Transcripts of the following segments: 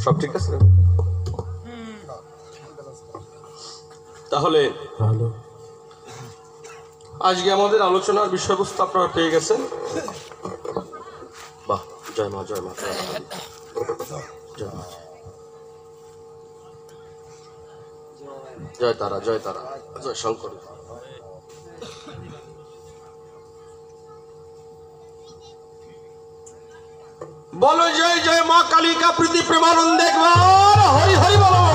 সব ঠিক আছে? তাহলে আজকে আমাদের আলোচনার বিষয়বস্তু আপনারা পেয়ে গেছেন। বাহ, জয় মা, জয় মা, জয় মা, জয় তারা, জয় তারা, জয় শঙ্কর। বলো জয় জয় মা কালিকা প্রীতি প্রেমানন্দ একবার হরি হরি বলুন,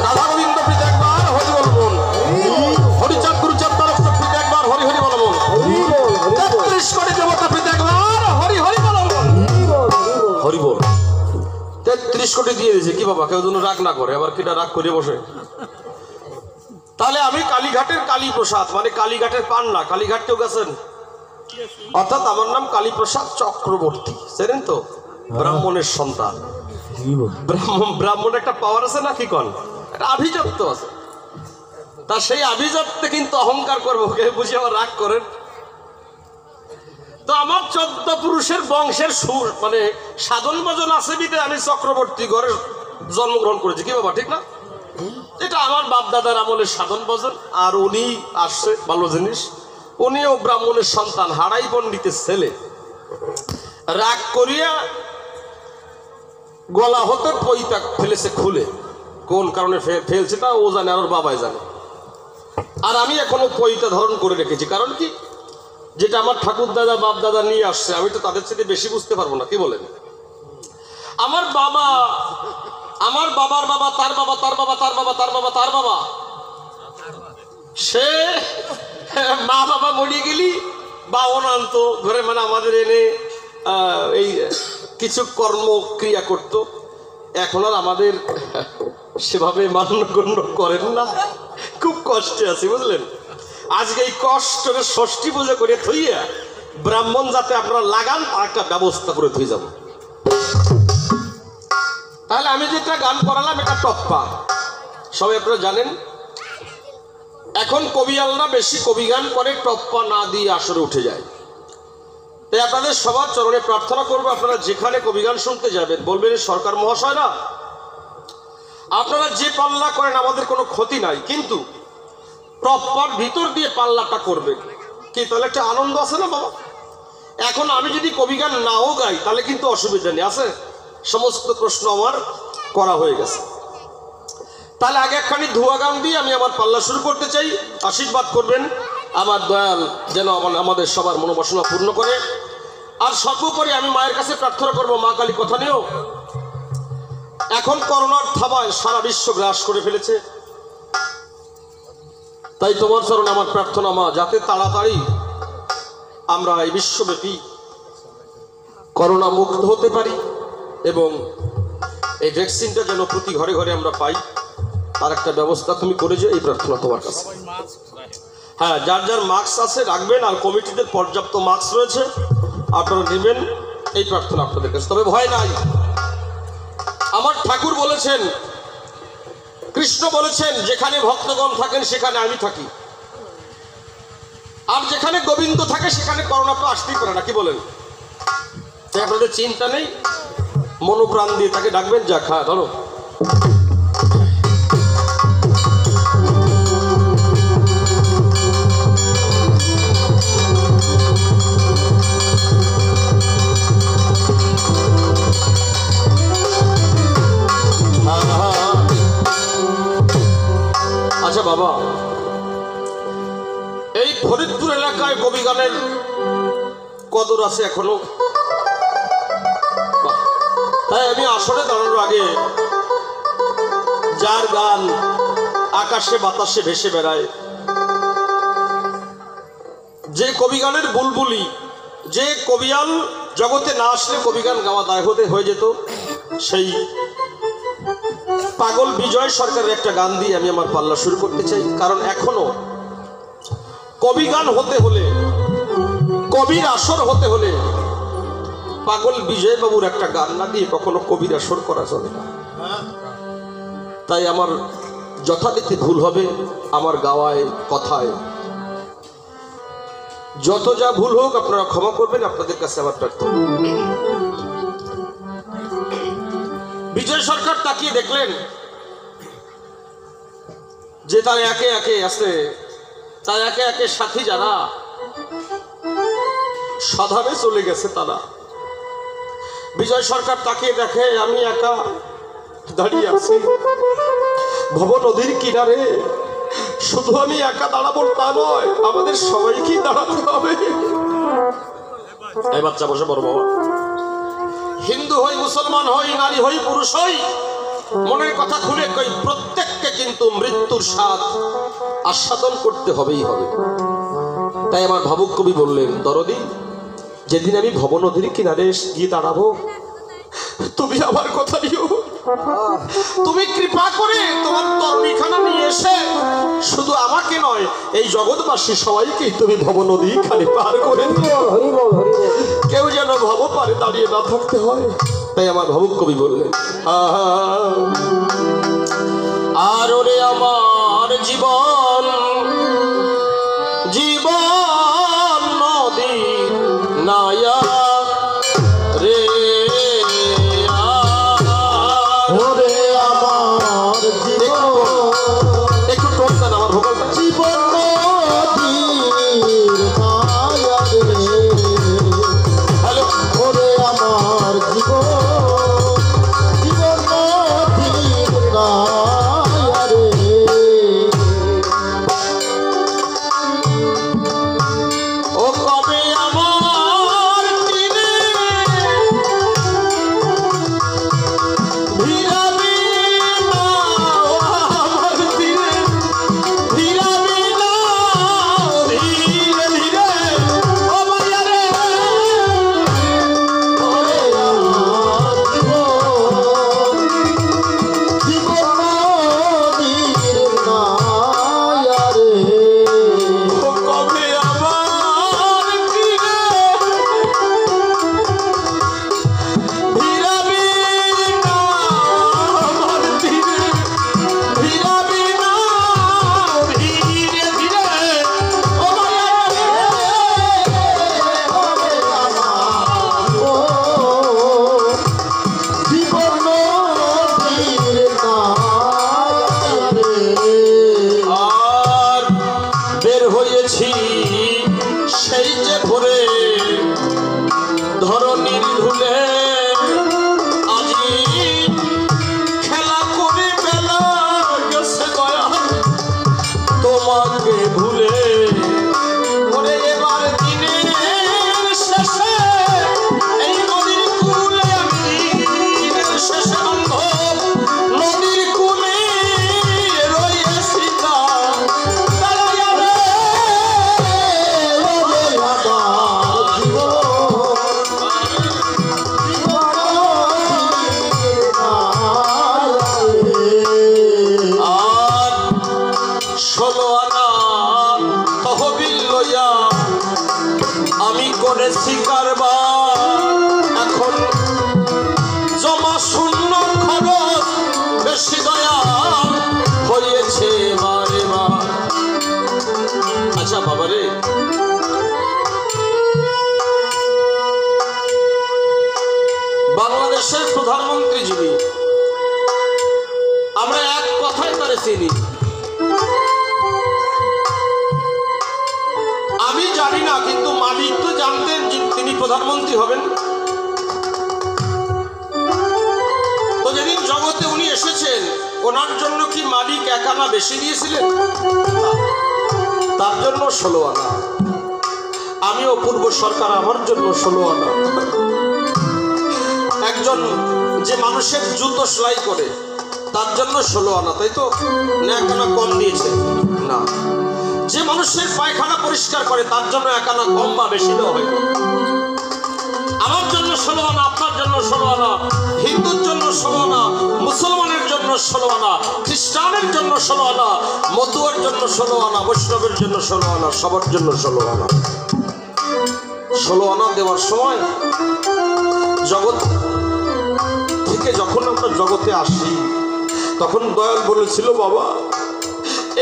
রাধা গোবিন্দ প্রীতি একবার হরি বলুন, হরিচাঁদ গুরুচাঁদ তারক প্রীতি একবার হরি হরি বলুন, 33 কোটি দেবতা প্রীতি একবার হরি হরি বলুন, হরি বল। 33 কোটি দিয়ে দিয়েছে কি বাবা, কেউ যেন রাগ না করে, আবার কিটা রাগ করে বসে। তাহলে আমি কালীঘাটের কালী প্রসাদ, মানে কালীঘাটের পান না, কালীঘাট কেউ গেছেন? অর্থাৎ আমার নাম কালীপ্রসাদ চক্রবর্তী, জানেন তো, ব্রাহ্মণের সন্তান। ব্রাহ্মণ একটা পাওয়ার আছে না, কি কন, একটা আভিজাত্য আছে। তা সেই আভিজাত্যে কিন্তু অহংকার করবো, কে বুঝে আবার রাগ করেন। তো আমার 14 পুরুষের বংশের মানে সাধন ভজন আছে বিধে আমি চক্রবর্তী ঘরে জন্মগ্রহণ করেছি, কি বাবা ঠিক না? এটা আমার বাপ দাদার আমলের সাধন ভজন। আর উনি আসছে ভালো জিনিস, উনিও ব্রাহ্মণের সন্তান, হাড়াই পণ্ডিতের ছেলে। রাগ করিয়া গলা হতে পইতা ফেলেছে খুলে, কোন কারণে ফেলছে তা ও জানে আর ওর বাবাই জানে। আর আমি এখনো পইতা ধারণ করে রেখেছি, কারণ কি, যেটা আমার ঠাকুর দাদা বাপ দাদা নিয়ে আসছে, আমি তো তাদের থেকে বেশি বুঝতে পারবো না, কি বলেন? আমার বাবা, আমার বাবার বাবা, তার বাবা, তার বাবা, তার বাবা, তার বাবা, তার বাবা, সে মা বাবা মরে গেলি বা অনান্ত ধরে, মানে আমাদের এনে এই কিছু কর্মক্রিয়া করত। এখন আর আমাদের সেভাবে মান্যগণ্য করেন না, খুব কষ্টে আছি বুঝলেন। আজকে এই কষ্টকে ষষ্ঠী পুজো করে থইয়া ব্রাহ্মণ যাতে আপনারা লাগান তার একটা ব্যবস্থা করে থই যাব। তাহলে আমি যেটা গান করালাম এটা টপ্পা, সবাই আপনারা জানেন। এখন কবিয়ালরা বেশি কবি গান করে, টপ্পা না দিয়ে আসরে উঠে যায়। তাই আপনাদের সবার চরণে প্রার্থনা করবো, আপনারা যেখানে কবি গান শুনতে যাবেন বলবেন সরকার মহাশয় না, আপনারা যে পাল্লা করেন আমাদের কোনো ক্ষতি নাই, কিন্তু টপ্পার ভিতর দিয়ে পাল্লাটা করবেন, কি তাহলে একটা আনন্দ আছে না বাবা। এখন আমি যদি কবি গান নাও গাই তাহলে কিন্তু অসুবিধা নেই, আছে। সমস্ত প্রশ্ন আমার করা হয়ে গেছে। তাহলে আগে একখানি ধোয়া গান দিয়ে আমি আমার পাল্লা শুরু করতে চাই। আশীর্বাদ করবেন আমার দয়াল যেন আমাদের সবার মনোবাসনা পূর্ণ করে। আর সর্বোপরি আমি মায়ের কাছে প্রার্থনা করব, মা কালী কথা নিয়েও, এখন করোনার থাবায় সারা বিশ্ব গ্রাস করে ফেলেছে, তাই তোমার চরণে আমার প্রার্থনা মা, যাতে তাড়াতাড়ি আমরা এই বিশ্বব্যাপী করোনা মুক্ত হতে পারি এবং এই ভ্যাকসিনটা যেন প্রতি ঘরে ঘরে আমরা পাই, তার একটা ব্যবস্থা তুমি করে যে, এই প্রার্থনা তোমার কাছে। হ্যাঁ, যার যার মাস্ক আছে রাখবেন, আর কমিটিদের পর্যাপ্ত মাস্ক রয়েছে, আপনারা নেবেন, এই প্রার্থনা আপনাদের কাছে। তবে ভয় নাই, আমার ঠাকুর বলেছেন, কৃষ্ণ বলেছেন, যেখানে ভক্তগণ থাকেন সেখানে আমি থাকি, আর যেখানে গোবিন্দ থাকে সেখানে করোনা তো আসতেই পারে না, কি বলেন? তাই আপনাদের চিন্তা নেই, মনোপ্রাণ দিয়ে তাকে ডাকবেন। যা খা ধরো, আচ্ছা বাবা, এই ফরিদপুর এলাকায় কবি গানের কদর আছে এখনো। তাই আমি আসরে দাঁড়ানোর আগে, যার গান আকাশে বাতাসে ভেসে বেড়ায়, যে কবি গানের বুলবুলি, যে কবিয়াল জগতে না আসলে কবি গান গাওয়া দায় হয়ে যেত, সেই পাগল বিজয় সরকারের একটা গান দিয়ে আমি আমার পাল্লা শুরু করতে চাই। কারণ এখনো কবি গান হতে হলে, কবির আসর হতে হলে, পাগল বিজয় বাবুর একটা গান না দিয়ে কখনো কবির আসর করা যাবে না। তাই আমার যথারীতি ভুল হবে আমার গাওয়ায়, কথায়, যত যা ভুল হোক আপনারা ক্ষমা করবেন, আপনাদের কাছে আমার প্রার্থনা। বিজয় সরকার তাকিয়ে দেখলেন যে তার একে একে আছে, তার একে একে সাথী যারা সাধারে চলে গেছে তারা। বিজয় সরকার তাকিয়ে দেখে আমি একা দাঁড়িয়ে আছি ভব নদীর কিনারে। শুধু আমি একা দাঁড়াবো তা নয়, আমাদের সবাইকেই দাঁড়াতে হবে। এই বাচ্চা বসে বড় বাবা, হিন্দু হই, মুসলমান হই, নারী হই, পুরুষ হই, মনের কথা খুলে কই, প্রত্যেককে কিন্তু মৃত্যুর স্বাদ আস্বাদন করতে হবেই হবে। তাই আমার ভাবুক কবি বললেন, দরদি যেদিন আমি ভব নদীর কিনারে গিয়ে দাঁড়াবো, তুমি আমার কথা নিও, তুমি কৃপা করে তোমার তরণীখানা নিয়ে এসে শুধু আমাকে নয় এই জগৎবাসী সবাইকে তুমি ভব নদী খালি পার করে দিও, কেউ যেন ভব পারে দাঁড়িয়ে না থাকতে হয়। তাই আমার ভাবুক কবি বললেন, আর ওরে আমার জীবন জীবন নদী নায়া রে, একটু টোন দেন আমার ভোকালটা। জীবন হ্যালো, ওরে আমার জীবন জীবন ও কবে আমার দিনে ভিড়াবি না, আমার দিনে ভিড়াবি না, ধীরে ধীরে ও মায়া রে, ওরে আমার জীবন জীবন নদীর নায়া রে। ও কবে আমার দিনে ভিড়াবি না, আমার দিনে ভিড়াবি না, ধীরে ধীরে ও মায়া রে। জীবন নদীর নায়া রে। আর বের হয়েছি সেই যে ভোরে ধরণীর ধুলে, আজি খেলা করে বেলা গেছে দয়া তোমাকে ভুলে। ওরে এবার দিনের শেষে এই নদীর কূলে আমি, দিনের শেষে বান্ধব নদীর কূলে রয়েছি তা দাঁড়াইয়া রে। ওরে আমার জীবন জীবন নদীর নায়া রে। আর 16 আনা তহবিল লইয়া আমি করেছি কারবার, এখন জমা শূন্য খরচ বেশি দয়া হয়েছে বারে বার। আচ্ছা বাবারে, বাংলাদেশের প্রধানমন্ত্রী যিনি, আমরা এক কথায় তারে চিনি। আমি জানি না, কিন্তু মালিক তো জানতেন যে তিনি প্রধানমন্ত্রী হবেন। তো যেদিন জগতে উনি এসেছেন, ওনার জন্য কি মালিক এক আনা বেশি দিয়েছিলেন? না, তার জন্য 16 আনা। আমি অপূর্ব সরকার, আমার জন্য 16 আনা। একজন যে মানুষের জুতো সেলাই করে তার জন্য 16 আনা, তাই তো? না এক আনা কম দিয়েছে? না। যে মানুষের পায়খানা পরিষ্কার করে তার জন্য এক আনা কম বা বেশি দেওয়া হয়। আমার জন্য 16 আনা, আপনার জন্য 16 আনা, হিন্দুর জন্য 16 আনা, মুসলমানের জন্য 16 আনা, খ্রিস্টানের জন্য 16 আনা, মতুয়ার জন্য 16 আনা, বৈষ্ণবের জন্য 16 আনা, সবার জন্য 16 আনা। 16 আনা দেওয়ার সময় জগৎ থেকে যখন আমরা জগতে আসি, তখন দয়াল বলেছিল, বাবা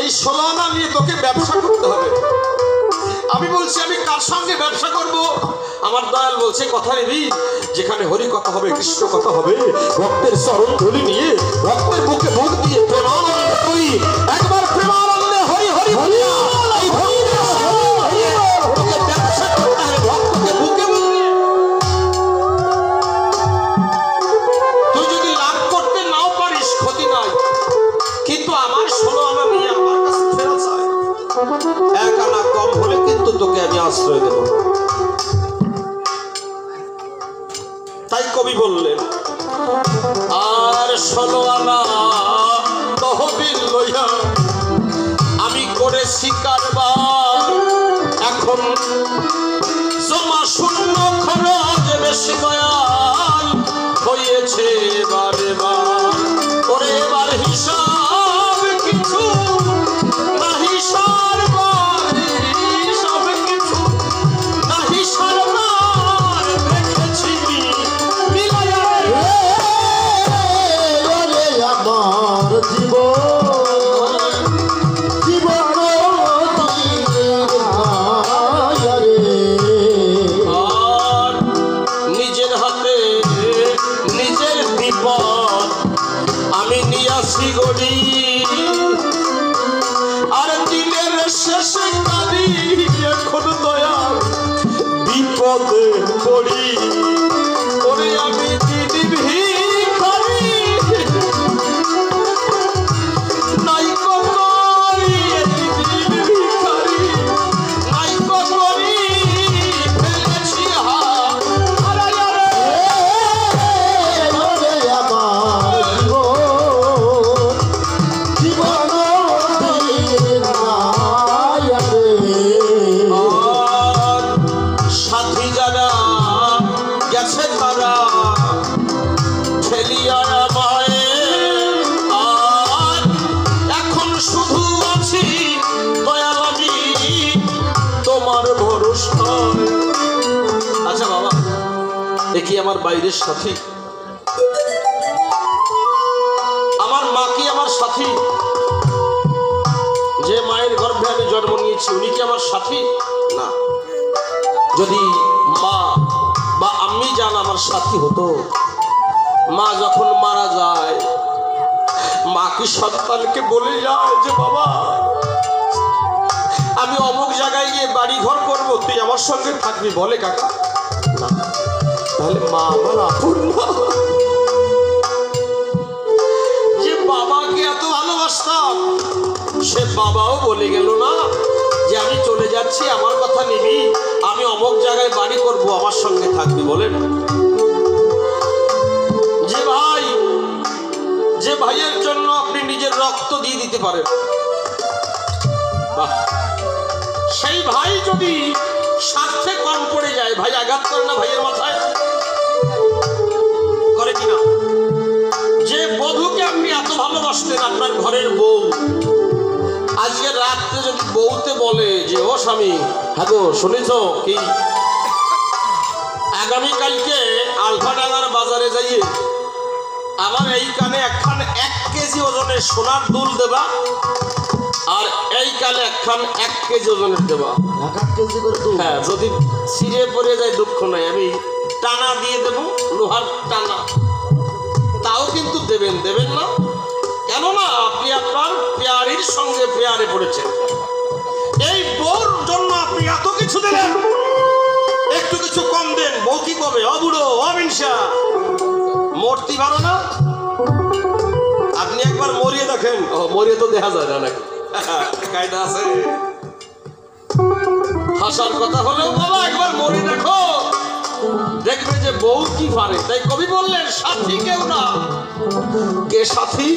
এই 16 আনা নিয়ে তোকে ব্যবসা করতে হবে। আমি বলছি আমি কার সঙ্গে ব্যবসা করব? আমার দয়াল বলছে কথা নিবি, যেখানে হরি কথা হবে, কৃষ্ণ কথা হবে, ভক্তের চরণ ধুলি নিয়ে ভক্তের বুকে বুক দিয়ে প্রেমানন্দে তুই একবার প্রেমানন্দে হরি হরি বলিয়া এই ভক্তের চরণ ধুলিয়ে তোকে ব্যবসা করতে হবে, ভক্তকে বুকে বুক দিয়ে। তুই যদি লাভ করতে নাও পারিস ক্ষতি নাই, কিন্তু আমার 16 আনা নিয়ে আমার কাছে ফেরত চায়, 1 আনা কম হলে কিন্তু তোকে আমি আশ্রয় দেব। তাই কবি বললেন আর 16 আনা তহবিল লইয়া আমি করেছি কারবার, এখন জমা শূন্য খরচ বেশি দয়াল হয়েছে বারে বার। ওরে এবার হিসাব কিছু নাহি সারবার, হিসাব কিছু নাহি সারবার রেখেছি মিলাইয়া। ওরে আমার জীবন জীবন আর নিজের হাতে নিজের বিপদ আমি নিয়াছি গড়ি, আর দিনের শেষে কাঁদি এখন দয়া বিপদে পড়ি। ওরে আমি দিদি ভিখারি নাই করি, দিদি ভিখারি নাই করি ফেলেছি হাত হারাইয়া রে। ওরে আমার জীবন আর সাথী যারা গেছে তারা ঠেলিয়া আমায়, আর এখন শুধু আছি দয়াল আমি তোমার ভরসায়। আচ্ছা বাবা, দেখি আমার বাইরের সাথী, আমার মা কি আমার সাথী? যে মায়ের গর্ভে আমি জন্ম নিয়েছি উনি কি আমার সাথী? না। যদি মা বা আম্মি জান আমার সাথী হতো, মা যখন মারা যায় মা কি সন্তানকে বলে যায় যে বাবা আমি অমুক জায়গায় গিয়ে বাড়ি ঘর করবো, তুই আমার সঙ্গে থাকবি? বলে কাকা? না। তাহলে মা আমার আপন না। যে বাবাকে এত ভালোবাসতাম সে বাবাও বলে গেল না যে আমি চলে যাচ্ছি, আমার কথা নিবি, আমি অমুক জায়গায় বাড়ি করব, আমার সঙ্গে থাকবি? বলেন। যে ভাইয়ের জন্য আপনি নিজের রক্ত দিয়ে দিতে পারেন, বাহ, সেই ভাই যদি স্বার্থে কম পড়ে যায়, ভাই আঘাত করে না ভাইয়ের মাথায়? করে কিনা? যে বধূকে আপনি এত ভালোবাসতেন, আপনার ঘরের বউ, আজকে রাত্রে যদি বউতে বলে যে ও স্বামী, হ্যাঁ গো শুনেছ কি আগামীকালকে আলফাডাঙ্গার বাজারে যাইয়ে আমার এই কানে একখান 1 কেজি ওজনের সোনার দুল দেবা, আর এই কানে একখান 1 কেজি ওজনের দেবা। 1 কেজি করে দুল? হ্যাঁ, যদি ছিঁড়ে পড়ে যায় দুঃখ নাই, আমি টানা দিয়ে দেব, লোহার টানা, তাও কিন্তু দেবেন। দেবেন না? কেননা আপনি আপনার পেয়ারির সঙ্গে পেয়ারে পড়েছেন। এই বউর জন্য আপনি এত কিছু দিলেন, একটু কিছু কম দেন, বউ কি কবে? অবুড়ো অবিনসা মূর্তি ভালো না? আপনি একবার মরিয়ে দেখেন। ও মরিয়ে তো দেখা যায় না নাকি? কায়দা আছে। হাসার কথা হলেও বাবা একবার মরিয়ে দেখো, দেখবে যে বউ কি পারে। তাই কবি বললেন সাথী কেউ না। কে সাথী?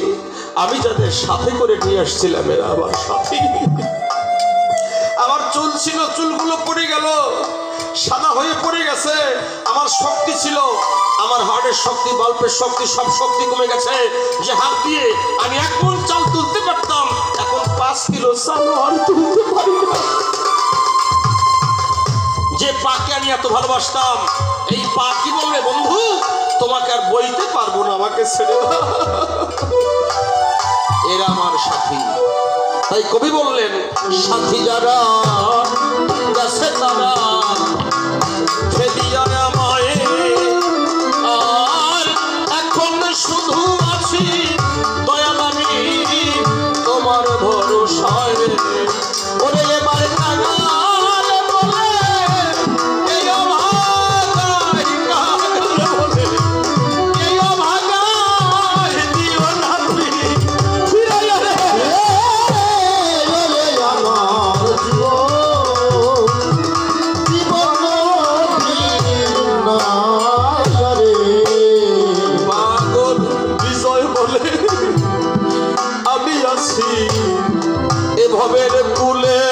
আমি যাদের সাথে করে নিয়ে আসছিলাম এরা আমার সাথী। আমার চুল ছিল, চুলগুলো পড়ে গেল, সাদা হয়ে পড়ে গেছে। আমার শক্তি ছিল, আমার হার্টের শক্তি, বাল্বের শক্তি, সব শক্তি কমে গেছে। যে হাত দিয়ে আমি 1 মণ চাল তুলতে পারতাম, এখন 5 কিলো চাল আর তুলতে পারি না। যে পাকে আমি এত ভালোবাসতাম, এই পা কি বলবে বন্ধু তোমাকে আর বইতে পারবো না, আমাকে ছেড়ে দাও। এরা আমার সাথী। তাই কবি বললেন সাথী যারা গেছে তারা ফেলিয়া আমায়, আর এখন শুধু আছি দয়াল আমি তোমার ভরসায়। ওরে এবার কাঙাল বলে এই অভাগায়, কাঙাল বলে এই অভাগায় দিও না তুমি ফিরাইয়া রে। আমার জীবন পাগল বিজয় বলে আমি আছি এভাবে কুলে,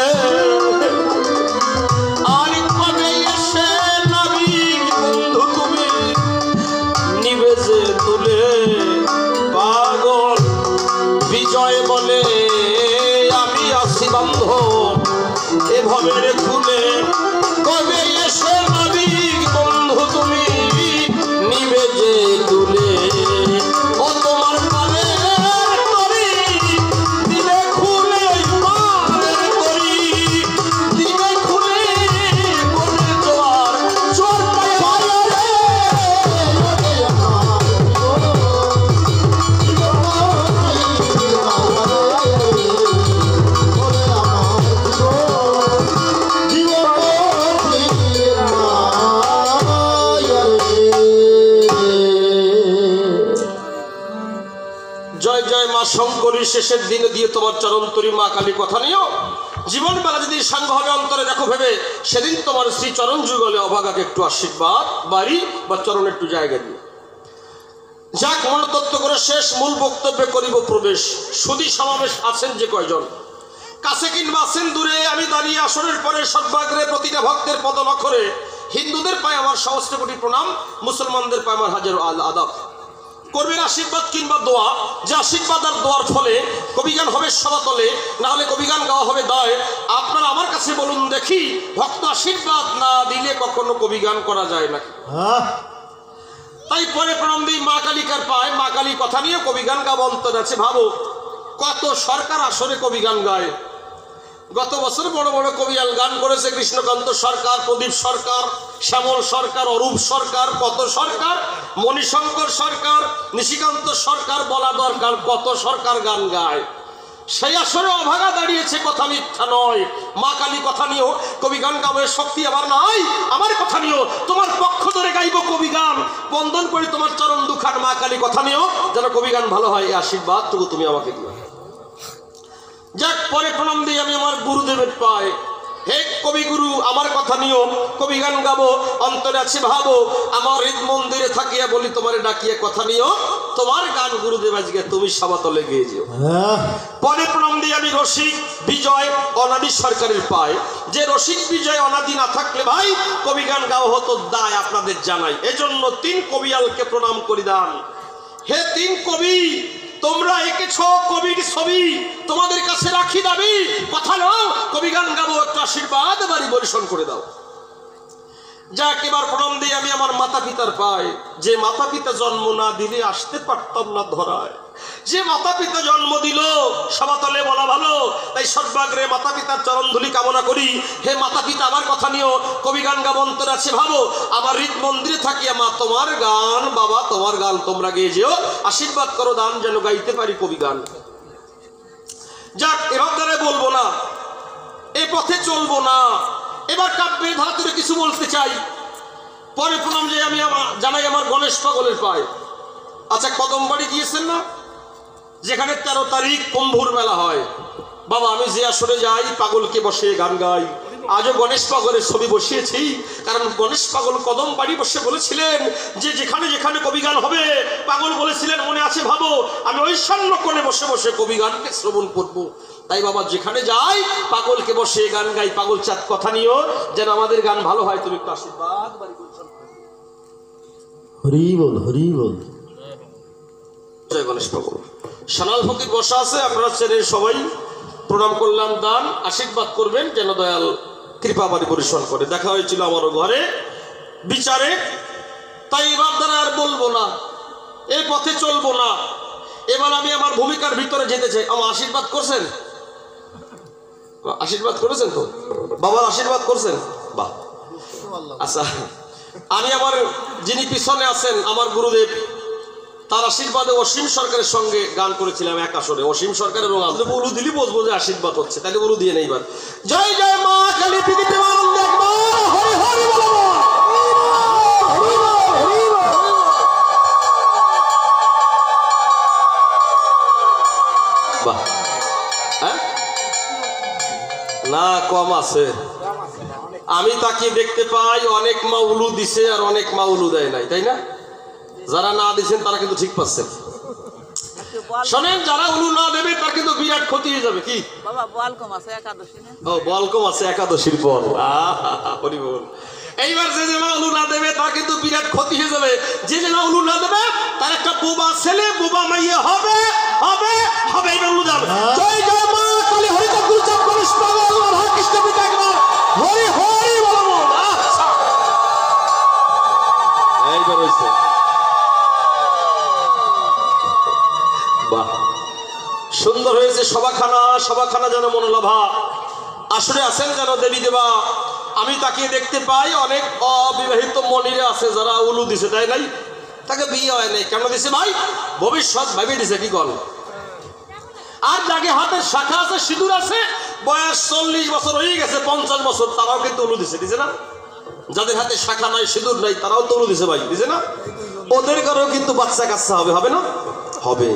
আর কবে এসে নাবি বন্ধু তুমি নিবে যে তুলে। পাগল বিজয় বলে আমি আছি বান্ধব এভাবে কুলে, কবে এসে নাবি বন্ধু তুমি নিবে যে তুলে। ও তোমার পারের তরি দিলে খুলে পারের তরি দিলে খুলে কোনে জোয়ার চোর পায়া রে। জয় জয় মা শঙ্করী শেষের দিনে দিয়ে তোমার চরণ তরি মা কালী কথা নিও। জীবন বেলা যদি সাঙ্গ হবে অন্তরে দেখো ভেবে, সেদিন তোমার শ্রী চরণ যুগলে অভাগাকে একটু আশীর্বাদ বাড়ি বা চরণ একটু জায়গা দিও। যাক মনোতত্ত্ব করে শেষ মূল বক্তব্যে করিব প্রবেশ। সুধী সমাবেশ আছেন যে কয়জন, কাছে কিংবা আছেন দূরে, আমি দাঁড়িয়ে আসরের পরে সদ্ভাগ্রে প্রতিটা ভক্তের পদলক্ষরে হিন্দুদের পায়ে আমার সহস্র কোটি প্রণাম, মুসলমানদের পায়ে আমার হাজারো আদাব। করবেন আশীর্বাদ কিংবা দোয়া, যে আশীর্বাদ আর দোয়ার ফলে কবিগান হবে সবাতলে, না হলে কবিগান গাওয়া হবে দায়। আপনারা আমার কাছে বলুন দেখি, ভক্ত আশীর্বাদ না দিলে কখনো কবিগান করা যায় না? তাই পরে প্রণাম দিই মা কালিকার পায়, মা কালী কথা নিয়ে কবিগান গাব অন্তর আছে। ভাবো কত সরকার আসরে কবিগান গায়। গত বছর বড় বড় কবিয়াল গান করেছে কৃষ্ণকান্ত সরকার, প্রদীপ সরকার, শ্যামল সরকার, অরূপ সরকার, কত সরকার, মণিশঙ্কর সরকার, নিশিকান্ত সরকার, বলা দরকার কত সরকার গান গায়। সেই আসরে অভাগা দাঁড়িয়েছে, কথা মিথ্যা নয়। মা কালী কথা নিয়েও কবিগান গাবের শক্তি আমার নাই। আমার কথা নিয়েও তোমার পক্ষ ধরে গাইব কবিগান, বন্দন করি তোমার চরণ দুখান। মা কালী কথা নিয়েও যেন কবিগান ভালো হয়, এই আশীর্বাদটুকু তুমি আমাকে দিও। যাক পরে প্রণাম দিই আমি আমার গুরুদেবের পায়। হে কবিগুরু আমার কথা নিও, কবিগান গাবো অন্তরে আছে ভাবো, আমার হৃদ মন্দিরে থাকিয়া বলি তোমারে ডাকিয়া কথা নিও, তোমার গান গুরুদেব আজকে তুমি সবাতলে গিয়ে যেও। পরে প্রণাম দিই আমি রসিক বিজয় অনাদি সরকারের পায়। যে রসিক বিজয় অনাদি না থাকলে ভাই কবিগান গাওয়া হতো দায়, আপনাদের জানাই। এজন্য 3 কবিয়ালকে প্রণাম করি দান। হে 3 কবি, তোমরা এঁকেছ কবির ছবি, তোমাদের কাছে রাখি দাবি, কথা নাও কবিগান গাবো, একটু আশীর্বাদ বাড়ি বরিশন করে দাও। যাক এবার প্রণাম দিই আমি আমার মাতা পিতার পায়। যে মাতা পিতা জন্ম না দিলে আসতে পারতাম না ধরায়, যে মাতা পিতা জন্ম দিল সবাতলে বলা ভালো। তাই সর্বাগ্রে মাতা পিতার চরণ ধুলি কামনা করি। হে মাতা পিতা আমার কথা নিও, কবিগান গাব অন্তর আছে ভাবো, আমার হৃদ মন্দিরে থাকিয়া মা তোমার গান, বাবা তোমার গান তোমরা গেয়ে যেও, আশীর্বাদ করো দান যেন গাইতে পারি কবিগান। যাক এবার দ্বারা বলবো না, এ পথে চলবো না, এবার কাব্যের ধারা থেকে কিছু বলতে চাই। পরে প্রণাম যে আমি জানাই আমার গণেশ পাগলের পায়। আচ্ছা কদমবাড়ি গিয়েছেন না, যেখানে 13 তারিখ কুম্ভুর মেলা হয়। বাবা আমি যে আসরে যাই পাগলকে বসে গান গাই। আজও গণেশ পাগলের ছবি বসিয়েছি, কারণ গণেশ পাগল কদম বাড়ি বসে বলেছিলেন যে যেখানে যেখানে কবিগান হবে, পাগল বলেছিলেন মনে আছে ভাবো, আমি ঐশান্য কোণে বসে বসে কবিগানকে শ্রবণ করব। তাই বাবা যেখানে যাই পাগলকে বসে গান গাই। পাগল চাঁদ কথা নিও যেন আমাদের গান ভালো হয়, তুমি একটু আশীর্বাদ বাড়ি বলছেন। হরি বল হরি বল। জয় গণেশ পাগল। সানাল ফকির বসা আছে, আপনারা ছেড়ে সবাই প্রণাম করলাম দান, আশীর্বাদ করবেন যেন দয়াল কৃপা বাড়ি পরিশ্রম করে। দেখা হয়েছিল আমারও ঘরে বিচারে। তাই এবার দ্বারা আর বলবো না, এই পথে চলবো না। এবার আমি আমার ভূমিকার ভিতরে যেতে চাই। আমার আশীর্বাদ করছেন, আশীর্বাদ করেছেন তো? বাবার আশীর্বাদ করছেন? বাহ। আচ্ছা, আমি আমার যিনি পিছনে আছেন আমার গুরুদেব, তার আশীর্বাদে অসীম সরকারের সঙ্গে গান করেছিলাম এক আসরে। অসীম সরকার এবং উলু দিলি বসবো যে আশীর্বাদ হচ্ছে, তাহলে উলু দিয়ে নেই। জয় জয় মা কালী পৃথিবী হরি হরি বলো। বাহ। হ্যাঁ না, কম আছে। আমি তাকে দেখতে পাই অনেক মা উলু দিছে আর অনেক মা উলু দেয় নাই, তাই না? যারা না দিচ্ছেন তারা কিন্তু ঠিক পাচ্ছেন। শোনেন, যারা উলু না দেবে তার কিন্তু বিরাট ক্ষতি হয়ে যাবে। কি বাবা বল কম আছে একাদশী না? ও বল কম আছে একাদশীর বল। হরি বল। এইবার যে যে মা উলু না দেবে তার কিন্তু বিরাট ক্ষতি হয়ে যাবে। যে যে মা উলু না দেবে তার একটা বোবা ছেলে বোবা মাইয়া হবে হবে হবে। এইবার উলু যাবে। জয় জয় মা কালী হরি ঠাকুর চক্করিস পাবে আল্লাহ হরে কৃষ্ণ পিতা একবার হরি হরি বল। আচ্ছা, এইবার হইছে। বাহ, সুন্দর হয়েছে সভাখানা। সভাখানা যেন মনোলাভা। আসলে আছেন যেন দেবী দেবা। আমি তাকে দেখতে পাই অনেক অবিবাহিত মনিরা আছে যারা উলু দিছে, তাই নাই? তাকে বিয়ে হয় নাই। কেন দিছে ভাই? ভবিষ্যৎ ভাবি দিছে। কি কল? আর যাকে হাতের শাখা আছে, সিঁদুর আছে, বয়স 40 বছর হয়ে গেছে, 50 বছর, তারাও কিন্তু উলু দিছে। দিছে না? যাদের হাতে শাখা নাই, সিঁদুর নাই, তারাও তো উলু দিছে ভাই। দিছে না? ওদের কারো কিন্তু বাচ্চা কাচ্চা হবে। হবে না? হবে।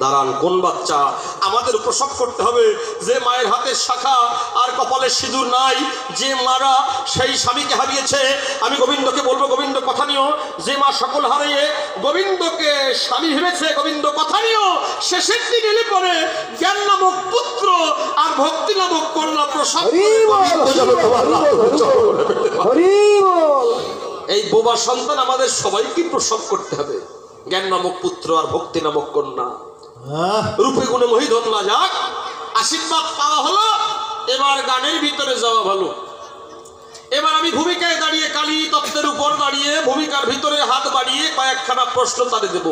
দাঁড়ান, কোন বাচ্চা? আমাদের প্রসব করতে হবে। যে মায়ের হাতের শাখা আর কপালের সিঁদুর নাই, যে মারা সেই স্বামীকে হারিয়েছে, আমি গোবিন্দকে বলবো গোবিন্দ কথা নিও। যে মা সকল হারিয়ে গোবিন্দকে স্বামী ভেবেছে, গোবিন্দ কথা নিও। শেষের দিন এলে পরে জ্ঞান নামক পুত্র আর ভক্তি নামক কন্যা প্রসব এই বোবা সন্তান আমাদের সবাইকে প্রসব করতে হবে। জ্ঞান নামক পুত্র আর ভক্তি নামক কন্যা। রূপে গুণে মহিধন না যাক, আশীর্বাদ পাওয়া হলো। এবার গানের ভিতরে যাওয়া ভালো। এবার আমি ভূমিকায় দাঁড়িয়ে, কালী তত্ত্বের উপর দাঁড়িয়ে, ভূমিকার ভিতরে হাত বাড়িয়ে কয়েকখানা প্রশ্ন তারে দেব।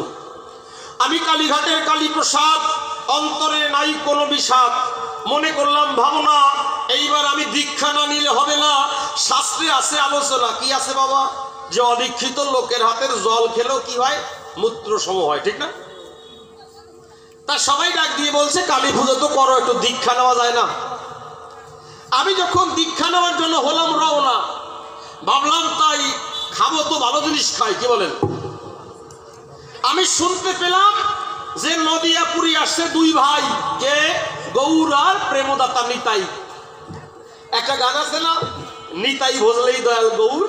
আমি কালীঘাটের কালী প্রসাদ, অন্তরে নাই কোনো বিষাদ, মনে করলাম ভাবনা। এইবার আমি দীক্ষা না নিলে হবে না। শাস্ত্রে আছে আলোচনা। কি আছে বাবা? যে অদীক্ষিত লোকের হাতের জল খেলেও কি হয়? মূত্র সম হয়, ঠিক না? তা সবাই ডাক দিয়ে বলছে কালী পুজো তো করো, একটু দীক্ষা নেওয়া যায় না? আমি যখন দীক্ষা নেওয়ার জন্য হলাম রওনা, ভাবলাম তাই খাবো তো ভালো জিনিস খাই। কি বলেন? আমি শুনতে পেলাম যে নদিয়াপুরি আসছে দুই ভাই, কে? গৌর আর প্রেমদাতা নিতাই। একটা গান আছে না, নিতাই ভজলেই দয়াল গৌর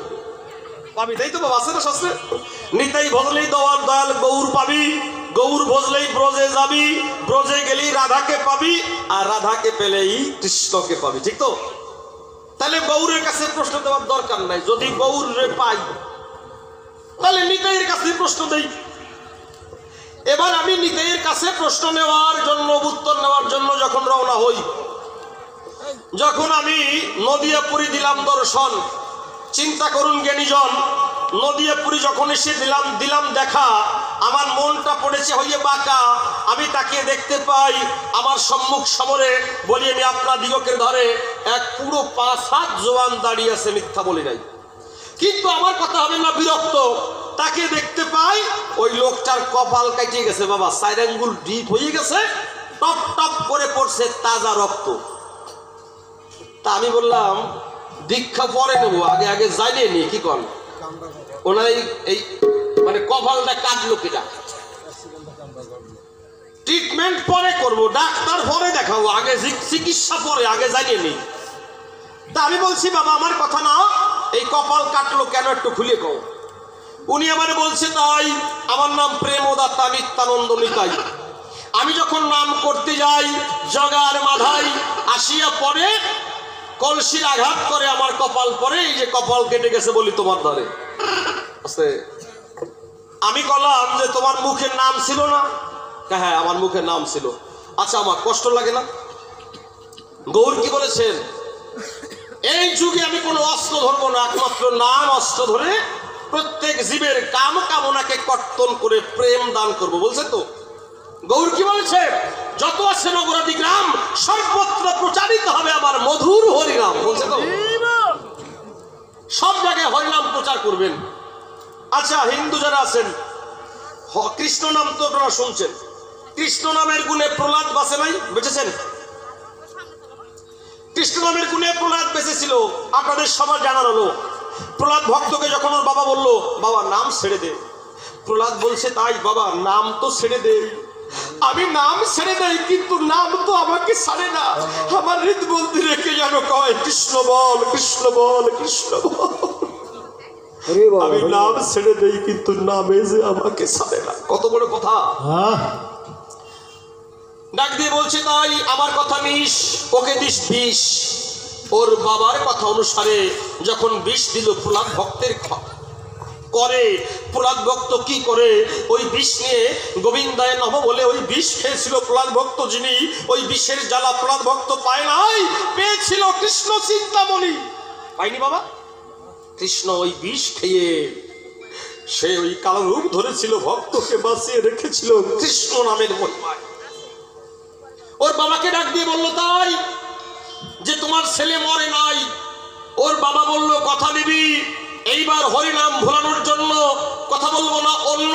পাবি, তাই তো বাবা? আছে না শাস্ত্রে? নিতাই ভজলেই দয়াল গৌর পাবি, গৌর ভজলেই ব্রজে যাবি, ব্রজে গেলেই রাধাকে পাবি, আর রাধাকে পেলেই কৃষ্ণকে পাবি। ঠিক তো? তাহলে গৌরের কাছে প্রশ্ন দেওয়ার দরকার নাই। যদি গৌরে পাই তাহলে নিতাইয়ের কাছে প্রশ্ন দেই। এবার আমি নিতাইয়ের কাছে প্রশ্ন নেওয়ার জন্য, উত্তর নেওয়ার জন্য যখন রওনা হই, যখন আমি নদিয়াপুরি দিলাম দর্শন, চিন্তা করুন জ্ঞানীজন, নদিয়াপুরি যখন এসে দিলাম দেখা, আমার মনটা পড়েছে হইয়ে বাঁকা। আমি তাকে দেখতে পাই আমার সম্মুখ সমরে। বলি আমি আপনার দিগকের ধরে এক পুরো 5-7 জওয়ান দাঁড়িয়ে আছে, মিথ্যা বলি নাই। কিন্তু আমার কথা হবে না, বিরক্ত। তাকে দেখতে পাই ওই লোকটার কপাল কাটিয়ে গেছে বাবা, 4 আঙ্গুল ডিপ হয়ে গেছে, টপ টপ করে পড়ছে তাজা রক্ত। তা আমি বললাম দীক্ষা পরে নেবো, আগে আগে জানিয়ে নি। কি কর? ওনার এই মানে কপালটা কাটলো কিনা, ট্রিটমেন্ট পরে করব, ডাক্তার পরে দেখাবো, আগে চিকিৎসা পরে, আগে জানিয়ে নি। তা আমি বলছি বাবা আমার কথা না, এই কপাল কাটলো কেন একটু খুলে কও। উনি আমারে বলছে তাই, আমার নাম প্রেমদাতা নিত্যানন্দ নিতাই। আমি যখন নাম করতে যাই, জগার মাথায় আসিয়া পরে কলসির আঘাত করে আমার কপাল পরে, এই যে কপাল কেটে গেছে বলি তোমার ধরে আছে। আমি বললাম যে তোমার মুখের নাম ছিল না? হ্যাঁ আমার মুখের নাম ছিল। আচ্ছা আমার কষ্ট লাগে না? গৌর কি বলেছেন? এই যুগে আমি কোনো অস্ত্র ধরবো না, একমাত্র নাম অস্ত্র ধরে প্রত্যেক জীবের কাম কামনাকে কর্তন করে প্রেম দান করব, বলছে তো। গৌর কি বলেছে? যত আছে নগরাদি গ্রাম সর্বত্র প্রচারিত হবে আমার মধুর হরিনাম। বলছে তো সব জায়গায় হরিনাম প্রচার করবেন। আচ্ছা, হিন্দু যারা আছেন কৃষ্ণ নাম তো আপনারা শুনছেন, কৃষ্ণ নামের গুণে প্রহ্লাদ বাঁচে নাই, বেঁচেছেন? কৃষ্ণ নামের গুণে প্রহ্লাদ বেঁচেছিল, আপনাদের সবার জানার হলো। প্রহ্লাদ ভক্তকে যখন ওর বাবা বলল বাবা নাম ছেড়ে দে, প্রহ্লাদ বলছে তাই বাবা নাম তো ছেড়ে দে, আমি নাম ছেড়ে দেই কিন্তু নাম তো আমাকে ছাড়ে না, আমার হৃদবন্দি রেখে যেন কয় কৃষ্ণ বল কৃষ্ণ বল কৃষ্ণ বল। আমি নাম ছেড়ে দেই কিন্তু নামে যে আমাকে ছাড়ে না। কত বড় কথা! ডাক দিয়ে বলছে তাই আমার কথা নিস, ওকে দিস বিষ। ওর বাবার কথা অনুসারে যখন বিষ দিল প্রহ্লাদ ভক্তের করে, প্রহ্লাদ ভক্ত কি করে ওই বিষ নিয়ে গোবিন্দায় নম বলে ওই বিষ খেয়েছিল প্রহ্লাদ ভক্ত, যিনি ওই বিষের জ্বালা প্রহ্লাদ ভক্ত পায় নাই, পেয়েছিল কৃষ্ণ চিন্তামণি। পাইনি বাবা? কৃষ্ণ ওই বিষ খেয়ে সে ওই কালো রূপ ধরেছিল, ভক্তকে বাঁচিয়ে রেখেছিল কৃষ্ণ নামের মহিমায়। ওর বাবাকে ডাক দিয়ে বললো তাই যে তোমার ছেলে মরে নাই। ওর বাবা বলল কথা দিবি এইবার হরিনাম ভোলানোর জন্য, কথা বলবো না অন্য।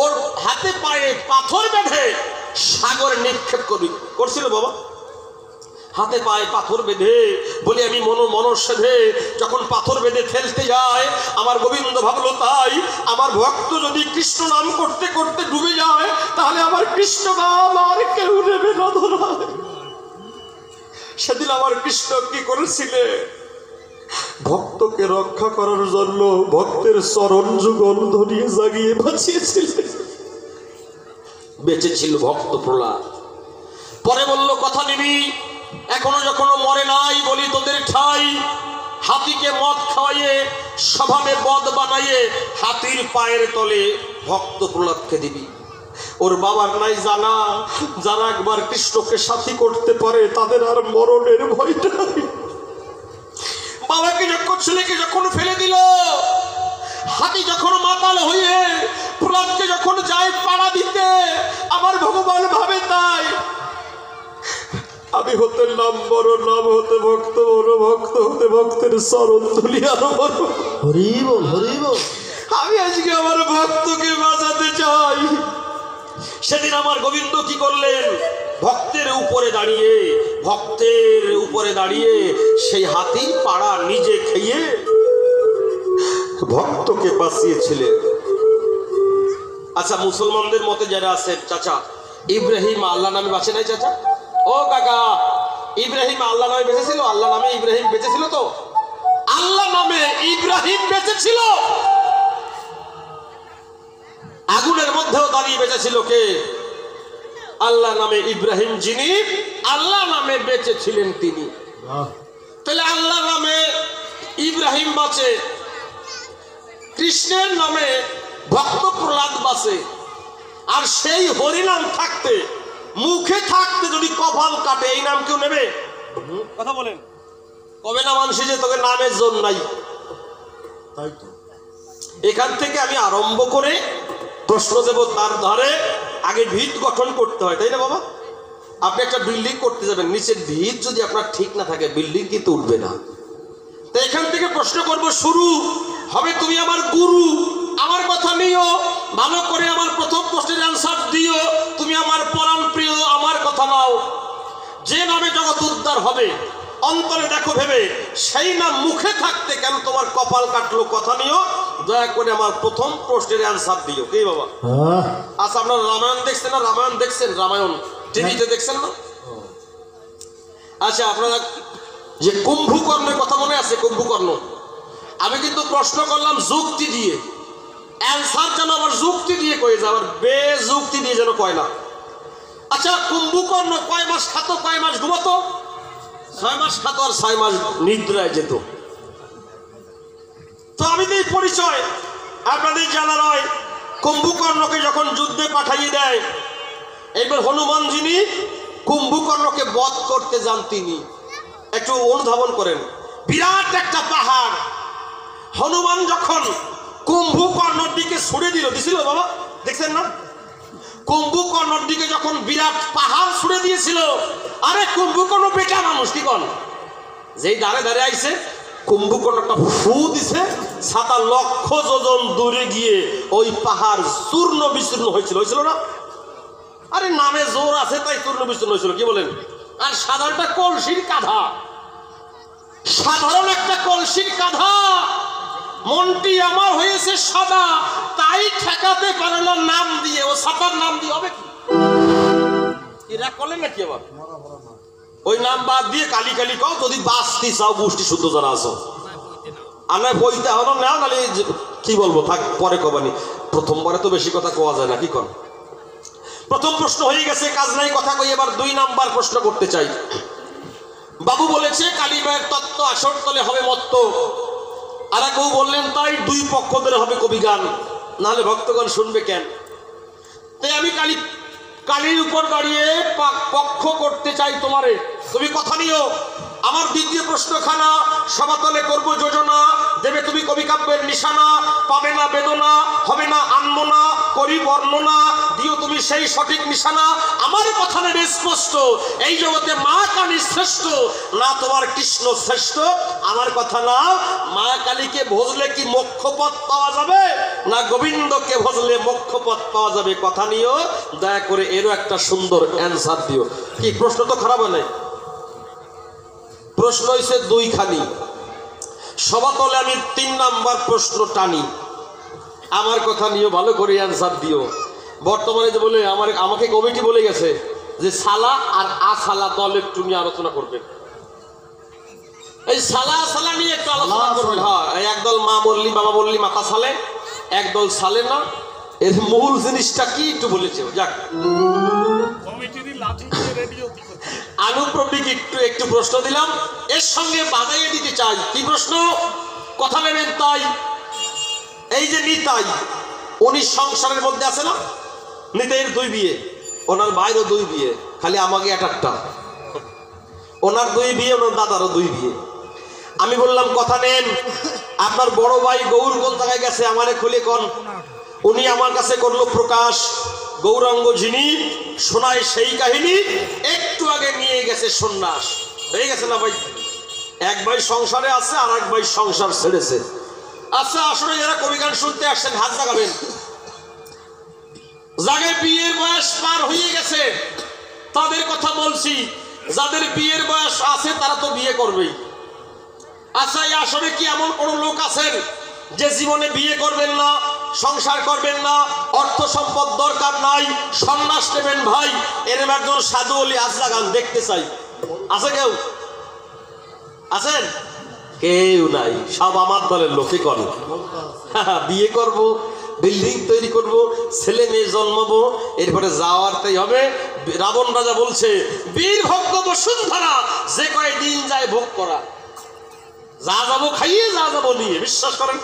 ওর হাতে পায়ে পাথর বেঁধে সাগরে নিক্ষেপ করবি। করছিল বাবা, হাতে পায়ে পাথর বেঁধে বলে আমি মনসেধে যখন পাথর বেঁধে ফেলতে যায়, আমার গোবিন্দ ভাবলো তাই আমার ভক্ত যদি কৃষ্ণ নাম করতে করতে ডুবে যায় তাহলে আমার কৃষ্ণ নাম আর কেউ নেবে না ধরায়। সেদিন আমার কৃষ্ণ কি করেছিলে, ভক্তকে রক্ষা করার জন্য ভক্তের চরণ যুগল ধরিয়ে জাগিয়ে বাঁচিয়েছিলেন। বেঁচেছিল ভক্ত প্রহ্লাদ। পরে বলল কথা নিবি, এখনো যখন মরে নাই বলি তোদের ঠাই, হাতিকে মদ খাওয়াইয়ে স্বভাবে বদ বানাইয়ে হাতির পায়ের তলে ভক্ত প্রহ্লাদকে দিবি। ওর বাবার নাই জানা, যারা একবার কৃষ্ণকে সাথী করতে পারে তাদের আর মরণের ভয় নাই। বাবাকে যখন ছেলেকে যখন ফেলে দিল, হাতি যখন মাতাল হয়ে প্রহ্লাদকে যখন যায় পাড়া দিতে, আমার ভগবান ভাবে তাই আমি হতে নাম বড়, নাম হতে ভক্ত বড়, ভক্ত হতে ভক্তের চরণ ধুলি আরো বড়। হরি বল হরি বল। আমি আজকে আমার ভক্তকে বাঁচাতে চাই। সেদিন আমার গোবিন্দ কি করলেন, ভক্তের উপরে দাঁড়িয়ে সেই হাতির পাড়া নিজে খেয়ে ভক্তকে বাঁচিয়েছিলেন। আচ্ছা, মুসলমানদের মতে যারা আছে চাচা, ইব্রাহিম আল্লাহ নামে বাঁচে নাই চাচা? ও কাকা, ইব্রাহিম আল্লাহ নামে বেঁচেছিল? আল্লাহ নামে ইব্রাহিম বেঁচেছিল? তো আল্লাহ নামে ইব্রাহিম বেঁচেছিল, আগুনের মধ্যেও দাঁড়িয়ে বেঁচেছিল কে? আল্লাহ নামে ইব্রাহিম, যিনি আল্লাহ নামে বেঁচেছিলেন তিনি। তাহলে আল্লাহ নামে ইব্রাহিম বাঁচে, কৃষ্ণের নামে ভক্ত প্রহ্লাদ বাঁচে, আর সেই হরিনাম থাকতে মুখে থাকতে যদি কপাল কাটে এই নাম কেউ নেবে? কথা বলেন, কবে না মানুষ যে তোকে নামের জোর নাই। তাই তো এখান থেকে আমি আরম্ভ করে প্রশ্ন দেব, তার ধারে আগে ভিত গঠন করতে হয়, তাই না বাবা? আপনি একটা বিল্ডিং করতে যাবেন, নিচের ভিত যদি আপনার ঠিক না থাকে বিল্ডিং কিন্তু উঠবে না। তো এখান থেকে প্রশ্ন করব, শুরু হবে তুমি আমার গুরু, আমার কথা নিও, ভালো করে আমার প্রথম প্রশ্নের অ্যান্সার দিও। তুমি আমার পরম প্রিয়, আমার কথা নাও। যে নামে জগৎ উদ্ধার হবে অন্তরে দেখো ভেবে, সেই নাম মুখে থাকতে কেন তোমার কপাল কাটলো? কথা নিও, দয়া করে আমার প্রথম প্রশ্নের অ্যান্সার দিও। কি বাবা? আচ্ছা, আপনারা রামায়ণ দেখছেন না? রামায়ণ দেখছেন? রামায়ণ টিভিতে দেখছেন না? আচ্ছা, আপনারা যে কুম্ভকর্ণের কথা মনে আছে? কুম্ভকর্ণ আমি কিন্তু প্রশ্ন করলাম যুক্তি দিয়ে, অ্যান্সার যেন আবার যুক্তি দিয়ে কয়ে যায়, আবার বেযুক্তি দিয়ে যেন কয় না। আচ্ছা, কুম্ভকর্ণ কয় মাস খাতো, কয় মাস ঘুমাতো? 6 মাস খাতো আর 6 মাস নিদ্রায় যেত। তো আমি তো এই পরিচয় আপনাদের জানা নয়। কুম্ভকর্ণকে যখন যুদ্ধে পাঠাইয়ে দেয়, এইবার হনুমান যিনি কুম্ভকর্ণকে বধ করতে যান, তিনি একটু অনুধাবন করেন, বিরাট একটা পাহাড় হনুমান যখন কুম্ভকর্ণর দিকে ছুড়ে দিছিল বাবা, দেখছেন না? কুম্ভকর্ণর দিকে যখন বিরাট পাহাড় ছুড়ে দিয়েছিল, আরে কুম্ভকর্ণ বেটা মানুষ কি কন, যেই দাঁড়ে দাঁড়ে আইছে কুম্ভকর্ণটা ফু দিছে, 7 লক্ষ যোজন দূরে গিয়ে ওই পাহাড় চূর্ণ বিচূর্ণ হয়েছিল না? আরে নামে জোর আছে তাই চূর্ণ বিচূর্ণ হয়েছিল, কি বলেন? আর সাধারণ একটা কলসির কাঁধা, সাধারণ একটা কলসির কাঁধা, মনটি আমার হয়েছে সাদা, তাই ঠেকাতে পারে না নাম দিয়ে, ও সাপার নাম দিয়ে হবে কি? এরা করলেন নাকি আবার? ওই নাম বাদ দিয়ে কালি কালি কও, যদি বাঁচতে চাও গোষ্ঠী শুদ্ধ যারা আছো। আমরা বইতে হলো নাও, নাহলে কি বলবো থাক পরে কবানি। প্রথমবারে তো বেশি কথা কোয়া যায় না, কি কর? প্রথম প্রশ্ন হয়ে গেছে, কাজ নাই কথা কই। এবার 2 নাম্বার প্রশ্ন করতে চাই। বাবু বলেছে কালীবাইয়ের তত্ত্ব আসর তলে হবে মত্ত, আর কেউ বললেন তাই 2 পক্ষ ধরে হবে কবিগান, নাহলে ভক্তগণ শুনবে কেন? তাই আমি কালীর উপর দাঁড়িয়ে পক্ষ করতে চাই তোমারে। তুমি কথা নিও। আমার দ্বিতীয় প্রশ্নখানা, সভাতলে করব যোজনা, দেবে তুমি কবি কাব্যের নিশানা, পাবে না বেদনা, হবে না আনমনা, করি বর্ণনা, দিও তুমি সেই সঠিক নিশানা। আমার কথা নেবে স্পষ্ট, এই জগতে মা কালী শ্রেষ্ঠ, না তোমার কৃষ্ণ শ্রেষ্ঠ। আমার কথা না, মা কালীকে ভজলে কি মোক্ষপথ পাওয়া যাবে, না গোবিন্দকে ভজলে মোক্ষপথ পাওয়া যাবে? কথা নিও, দয়া করে এরও একটা সুন্দর অ্যান্সার দিও। কি প্রশ্ন তো খারাপ হয় নাই, প্রশ্ন হয়েছে 2 খানি। সভাতলে আমি 3 নাম্বার প্রশ্ন টানি। আমার কথা নিয়ে ভালো করে অ্যান্সার দিও। বর্তমানে যে বলে আমাকে কমিটি বলে গেছে যে সালা আর আসালা দল একটু নিয়ে আলোচনা করবেন। এই সালা সালা নিয়ে একটু আলোচনা করবেন। হ্যাঁ, একদল মা বললি বাবা বললি মাথা সালে, একদল সালে না। এর মূল জিনিসটা কি একটু বলেছে। যাক, আনুপ্রবিক একটু প্রশ্ন দিলাম, এর সঙ্গে বাজাইয়ে দিতে চাই। কি প্রশ্ন? কথা নেবেন তাই। এই যে নিতাই, উনি সংসারের মধ্যে আছে না? নিতাইয়ের 2 বিয়ে, ওনার ভাইয়েরও 2 বিয়ে, খালি আমাকে একটা। ওনার 2 বিয়ে, ওনার দাদারও 2 বিয়ে। আমি বললাম কথা নেন, আপনার বড় ভাই গৌর কোন জায়গায় গেছে আমারে খুলে কোন। উনি আমার কাছে করলো প্রকাশ, গৌরাঙ্গ যিনি শোনায় সেই কাহিনী, একটু আগে নিয়ে গেছে সন্ন্যাস। হয়ে গেছে না ভাই? এক ভাই সংসারে আছে, আর এক ভাই সংসার ছেড়েছে। আচ্ছা, আসলে যারা কবিগান শুনতে আসছেন হাত জাগাবেন। যাদের বিয়ের বয়স পার হয়ে গেছে তাদের কথা বলছি, যাদের বিয়ের বয়স আছে তারা তো বিয়ে করবেই। আচ্ছা, এই আসলে কি এমন কোন লোক আছেন যে জীবনে বিয়ে করবেন না, সংসার করবেন না, অর্থ সম্পদ দরকার নাই, সন্ন্যাস নেবেন ভাই, এরকম একজন সাধু অলি আজরা গান দেখতে চাই? আছে কেউ? আছেন? কেউ নাই, সব আমার দলের লোকই করে। বিয়ে করব, বিল্ডিং তৈরি করব, ছেলে মেয়ে জন্মাবো, এরপরে যাওয়ারটাই হবে। রাবণ রাজা বলছে বীর ভোগ্য বসুন্ধরা, যে কয় দিন যায় ভোগ করা, যা যাবো খাইয়ে যা যাবো নিয়ে। বিশ্বাস করেন,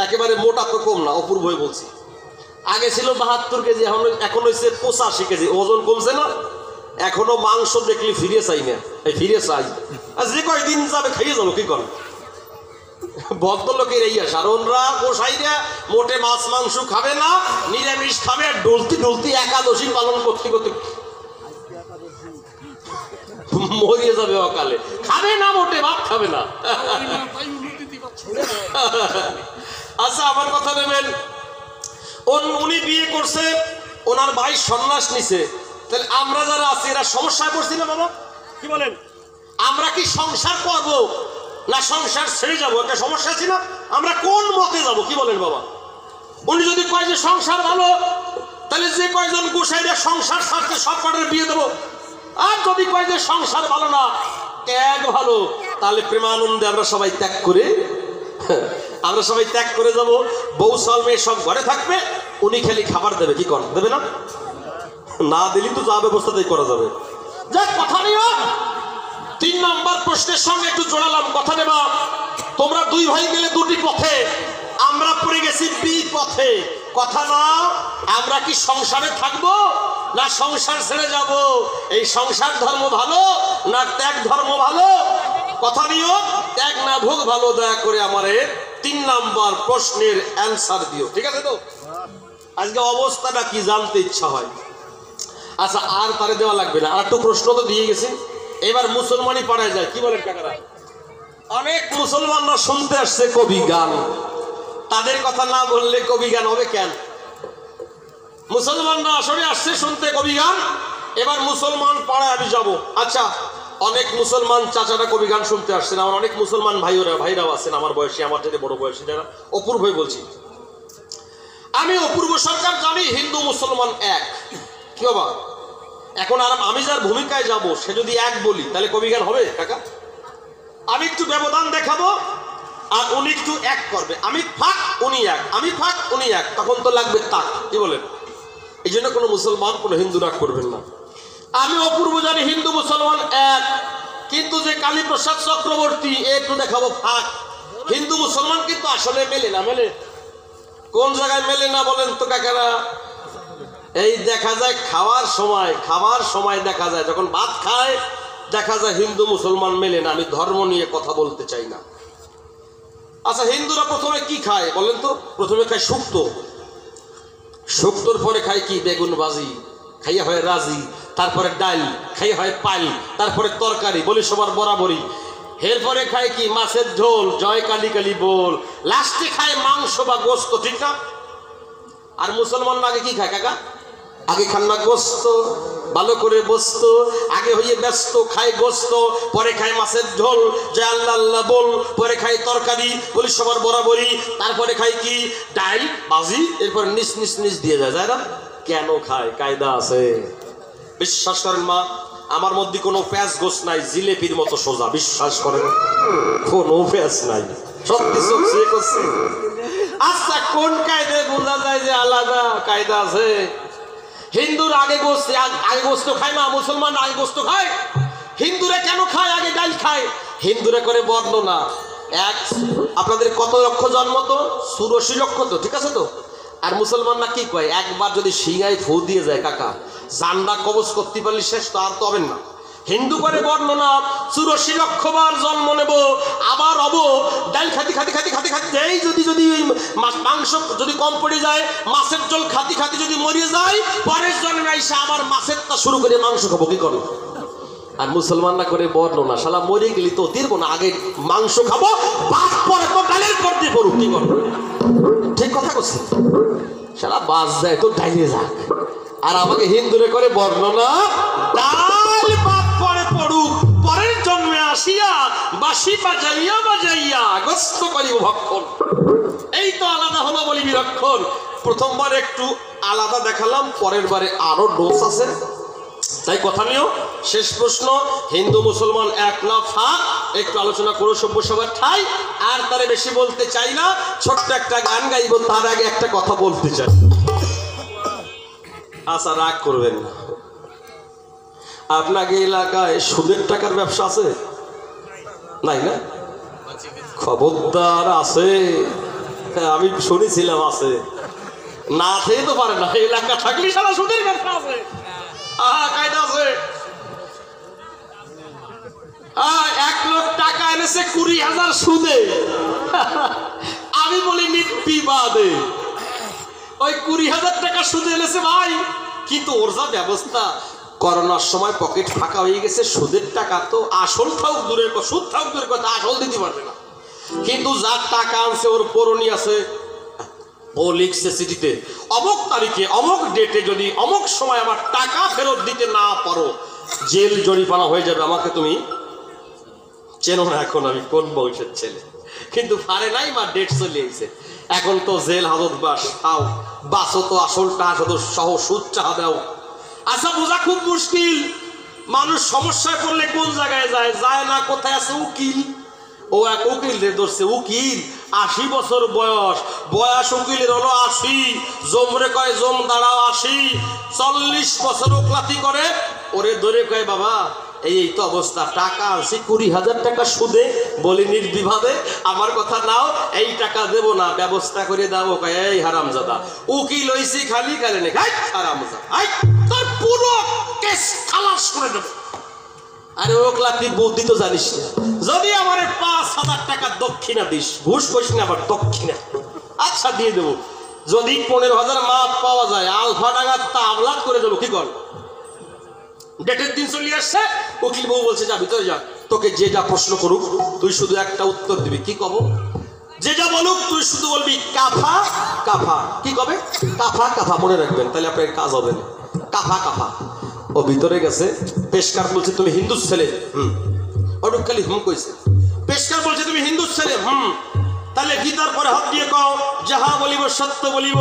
একেবারে মোটা তো কম না, অপূর্ব হয়ে বলছি। আগে ছিল 72 কেজি, এখন হয়েছে 85 কেজি, ওজন কমছে না? এখনো মাংস দেখলে ফিরে চাই না, ফিরে চাই। আর যে কয়দিন যাবে খাইয়ে যাবো, কি করে? ভদ্রলোকের এই সারণরা গোসাইরা মোটে মাছ মাংস খাবে না, নিরামিষ খাবে, আর ডলতি ডলতি একাদশী পালন করতে করতে মরিয়ে যাবে অকালে। খাবে না, মোটে ভাত খাবে না। আচ্ছা, আমার কথা নেবেন। উনি বিয়ে করছে, ওনার ভাই সন্ন্যাস নিছে, তাহলে আমরা যারা আছি এরা সমস্যায় পড়ছি না বাবা? কি বলেন? আমরা কি সংসার করব না সংসার ছেড়ে যাবো? একটা সমস্যা আছে না? আমরা কোন মতে যাব? কি বলেন বাবা? উনি যদি কয় যে সংসার ভালো, তাহলে যে কয়জন গোসাইরা সংসার ছাড়তে সব কটার বিয়ে দেবো। আর যদি কয় যে সংসার ভালো না, ত্যাগ ভালো, তাহলে প্রেমানন্দে আমরা সবাই ত্যাগ করে যাব। বউ সাল মেয়ে সব ঘরে থাকবে, উনি খালি খাবার দেবে। কি কর দেবে না? না দিলি তো যা ব্যবস্থাতেই করা যাবে। যাক, কথা নিও। 3 নাম্বার প্রশ্নের সঙ্গে একটু জোড়ালাম, কথা নেবা। তোমরা 2 ভাই গেলে 2টি পথে, আমরা পড়ে গেছি বিপথে। কথা না, আমরা কি সংসারে থাকবো না সংসার ছেড়ে যাব? এই সংসার ধর্ম ভালো না ত্যাগ ধর্ম ভালো? কথা নিও, ত্যাগ না ভোগ ভালো? দয়া করে আমারে 3 নাম্বার প্রশ্নের অ্যান্সার দিও, ঠিক আছে তো? আজকে অবস্থাটা কি জানতে ইচ্ছা হয়। আচ্ছা আর তারে দেওয়া লাগবে না, আর একটু প্রশ্ন তো দিয়ে গেছি, এবার মুসলমানই পাড়ায় যায়। কি বলেন কাকারা? অনেক মুসলমানরা শুনতে আসছে কবি গান, তাদের কথা না বললে কবি গান হবে কেন? মুসলমানরা আসলে আসছে শুনতে কবি গান, এবার মুসলমান পাড়ায় আমি যাব। আচ্ছা অনেক মুসলমান চাচারা কবি গান শুনতে আসছেন, আমার অনেক মুসলমান ভাইরাও আছেন আমার বয়সী, আমার থেকে বড় বয়সী যারা। অপূর্বই বলছি, আমি অপূর্ব সরকার জানি হিন্দু মুসলমান এক। কি বাবা, এখন আর আমি যার ভূমিকায় যাব সে যদি এক বলি তাহলে কবি গান হবে কাকা? আমি একটু ব্যবধান দেখাবো আর উনি একটু এক করবে, আমি ফাঁক উনি এক, আমি ফাঁক উনি এক, তখন তো লাগবে তাক। কি বলেন? এই জন্য কোনো মুসলমান কোনো হিন্দু রাগ করবেন না। আমি অপূর্ব জানি হিন্দু মুসলমান এক, কিন্তু যে কালীপ্রসাদ চক্রবর্তী একটু দেখাবো ফাঁক। হিন্দু মুসলমান কিন্তু আসলে মেলে না। মেলে কোন জায়গায় মেলে না বলেন তো কাকারা? এই দেখা যায় খাওয়ার সময় দেখা যায়, যখন ভাত খায় দেখা যায় হিন্দু মুসলমান মেলে না। আমি ধর্ম নিয়ে কথা বলতে চাই না। আচ্ছা হিন্দুরা প্রথমে কি খায় বলেন তো? প্রথমে খায় শুক্তো, শুক্তোর পরে খায় কি? বেগুন ভাজি, খাইয়া হয় রাজি, তারপরে ডাল, খাইয়া হয় পাল, তারপরে তরকারি, বলি সবার বরাবরই। এরপরে খায় কি? মাছের ঝোল, জয় কালী কালী বল, লাস্টে খায় মাংস বা গোস্ত, ঠিক না? আর মুসলমানরা আগে কি খায় কাকা? আগে খান না গোস্ত, ভালো করে বসতো, আগে হইয়ে ব্যস্ত, খায় গোস্ত, পরে খায় মাছের ঝোল, জয় আল্লাহ আল্লাহ বল, পরে খায় তরকারি, বলি সবার বরাবরই, তারপরে খায় কি? ডাল ভাজি, এরপর নিচ নিচ নিচ দিয়ে যায় না? কেন খায়? কায়দা আছে। বিশ্বাস করেন মা, আমার মধ্যে কোনো প্যাঁচ গোস নাই, জিলেপির মতো সোজা। বিশ্বাস করেন, কোনো প্যাঁচ নাই, সত্যি চোখ সে করছে। আচ্ছা কোন কায়দায় বোঝা যায় যে আলাদা কায়দা আছে? হিন্দুর আগে গোস্ত খায় না, মুসলমান আগে গোস্ত খায়। হিন্দুরা কেন খায়? আগে ডাল খায়। হিন্দুরা করে বর্ণনা এক, আপনাদের কত লক্ষ জন্ম তো? 84 লক্ষ তো, ঠিক আছে তো? আর মুসলমানরা কি কয়? একবার যদি সিংহায় ফু দিয়ে যায় কাকা, জান্ডা কবজ করতে পারলে শেষ, তো আর তো হবেন না। হিন্দু করে বর্ণনা 84 লক্ষ বার জন্ম নেব, আবার হব, ডাল খাতি খাতি খাতি খাতি খাতি, এই যদি মাংস যদি কম পড়ে যায়, মাছের ঝোল খাতি খাতি যদি মরিয়ে যায়, পরের জন্মে আইসা আবার মাছেরটা শুরু করে মাংস খাবো। কি করো? আর মুসলমানরা করে বর্ণনা, শালা মরে গেলি তো তীরবো না, আগে মাংস খাবো, বাদ পরে তো ডালের পর দিয়ে পড়ুক। কি করবো? ঠিক কথা করছি, শালা বাস যায় তো ডাইলে যাক। আর আমাকে হিন্দুরে করে বর্ণনা, ডাল বাদ পরে পড়ুক, পরের জন্মে আসিয়া বাঁশি বাজাইয়া বাজাইয়া গোস্ত করিব ভক্ষণ। এই তো আলাদা হলো বলি বিরক্ষণ। প্রথমবার একটু আলাদা দেখালাম, পরের বারে আরো ডোজ আছে, তাই কথা নিও। শেষ প্রশ্ন, হিন্দু মুসলমান এক না ফাঁক? একটু আলোচনা করো সভ্য সবার ঠাই। আর তারে বেশি বলতে চাই না, ছোট্ট একটা গান গাইব, তার আগে একটা কথা বলতে চাই। আচ্ছা রাগ করবেন না, আপনাকে এলাকায় সুদের টাকার ব্যবসা আছে? নাই না? খবরদার আছে, আমি শুনেছিলাম আছে। না থেকে তো পারে না, এলাকা থাকলে সারা সুদের ব্যবসা আছে। কায়দা আছে। 1 লোক টাকা এনেছে 20,000 সুদে। আমি বলি নির্বিবাদে ওই 20,000 টাকা সুদে এনেছে ভাই, কিন্তু ওর যা ব্যবস্থা, করোনার সময় পকেট ফাঁকা হয়ে গেছে, সুদের টাকা তো আসল থাক দূরের কথা, সুদ থাক দূরের কথা, আসল দিতে পারবে না। কিন্তু যার টাকা আনছে ওর পরনি আছে, ও লিখছে চিঠিতে, অমুক তারিখে অমুক ডেটে যদি অমুক সময় আমার টাকা ফেরত দিতে না পারো, জেল জরিমানা হয়ে যাবে। আমাকে তুমি চেনো না এখন আমি কোন বংশের ছেলে, কিন্তু পারে নাই, মা ডেট চলে এসেছে। এখন তো জেল হাজত বাস খাও, বাসও তো আসল টাকা সহ সুদ চাহা দাও। আচ্ছা বোঝা খুব মুশকিল। মানুষ সমস্যায় পড়লে কোন জায়গায় যায়? যায় না, কোথায় আছে উকিল। ও এক উকিল ধরছে, উকিল 80 বছর বয়স উকিলের হলো 80, জমরে কয় জম দাঁড়াও 80, 40 বছর ওকলাতি করে, ওরে ধরে কয় বাবা এই তো অবস্থা, টাকা আনছি 20,000 টাকা সুদে। বলি নির্বিবাদে, আমার কথা নাও, এই টাকা দেব না, ব্যবস্থা করে দাও। কয় এই হারামজাদা, উকিল হইছি খালি খালি নেই, হারামজাদা তোর পুরো কেস খালাস করে দেব। আরে ওকলাতি বুদ্ধি তো জানিস না, যদি আমার 5,000 টাকা দক্ষিণা দিস, ঘুষ করিস না আবার দক্ষিণা, আচ্ছা দিয়ে দেবো। যদি 15,000 মাপ পাওয়া যায় আলফা ডাঙ্গা তাবলাত করে দেবো, কি কর? ডেটের দিন চলে আসছে, উকিল বউ বলছে যা ভিতরে যা, তোকে যে যা প্রশ্ন করুক তুই শুধু একটা উত্তর দিবি। কি কব? যে যা বলুক তুই শুধু বলবি কাফা কাফা। কি কবে? কাফা কাফা, মনে রাখবেন, তাহলে আপনার কাজ হবে না। কাফা কাফা। ও ভিতরে গেছে, পেশকার বলছে তুমি হিন্দু ছেলে, অডুক খালি কইছে। পেশকার বলছে তুমি হিন্দু ছেলে, তাহলে গীতার পরে হাত দিয়ে কও যাহা বলিব সত্য বলিব,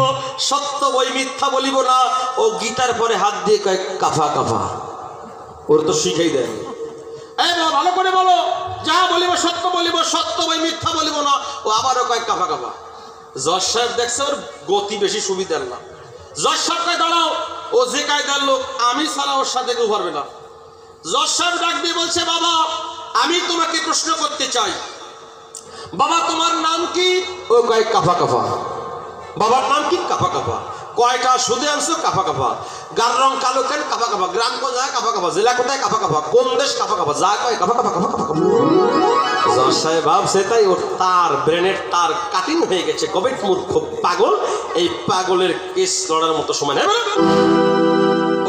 সত্য বই মিথ্যা বলিব না। ও গীতার পরে হাত দিয়ে কয় কাফা কাফা। ওর তো শিখাই দেয়। এই ভালো করে বলো, যাহা বলিব সত্য বলিব, সত্য বই মিথ্যা বলিব না। ও আবারও কয় কাফা কাফা। জজ সাহেব দেখছে ওর গতি বেশি সুবিধার না। জজ সাহেব কয় দাঁড়াও, ও যে কায়দার লোক, আমি ছাড়া ওর সাথে কেউ পারবে না। জজ সাহেব ডাক দিয়ে বলছে বাবা আমি তোমাকে প্রশ্ন করতে চাই, বাবা তোমার নাম কি? ও কয় কাফা কাফা। বাবার নাম কি? কাফা কাফা। কয়টা সুদে আনছো? কাফা কাফা। গার রং কালো কেন? কাফা কাফা। গ্রাম কোথায়? কাফা কাফা। জেলা কোথায়? কাফা কাফা। কোন দেশ? কাফা কাফা। যা কয় কাফা কাফা কাফা কাফা কাফা। জজ সাহেব ভাবছে তাই ওর তার ব্রেনের তার কাটিং হয়ে গেছে। কবে মূর্খ পাগল, এই পাগলের কেস লড়ার মতো সময় নেই।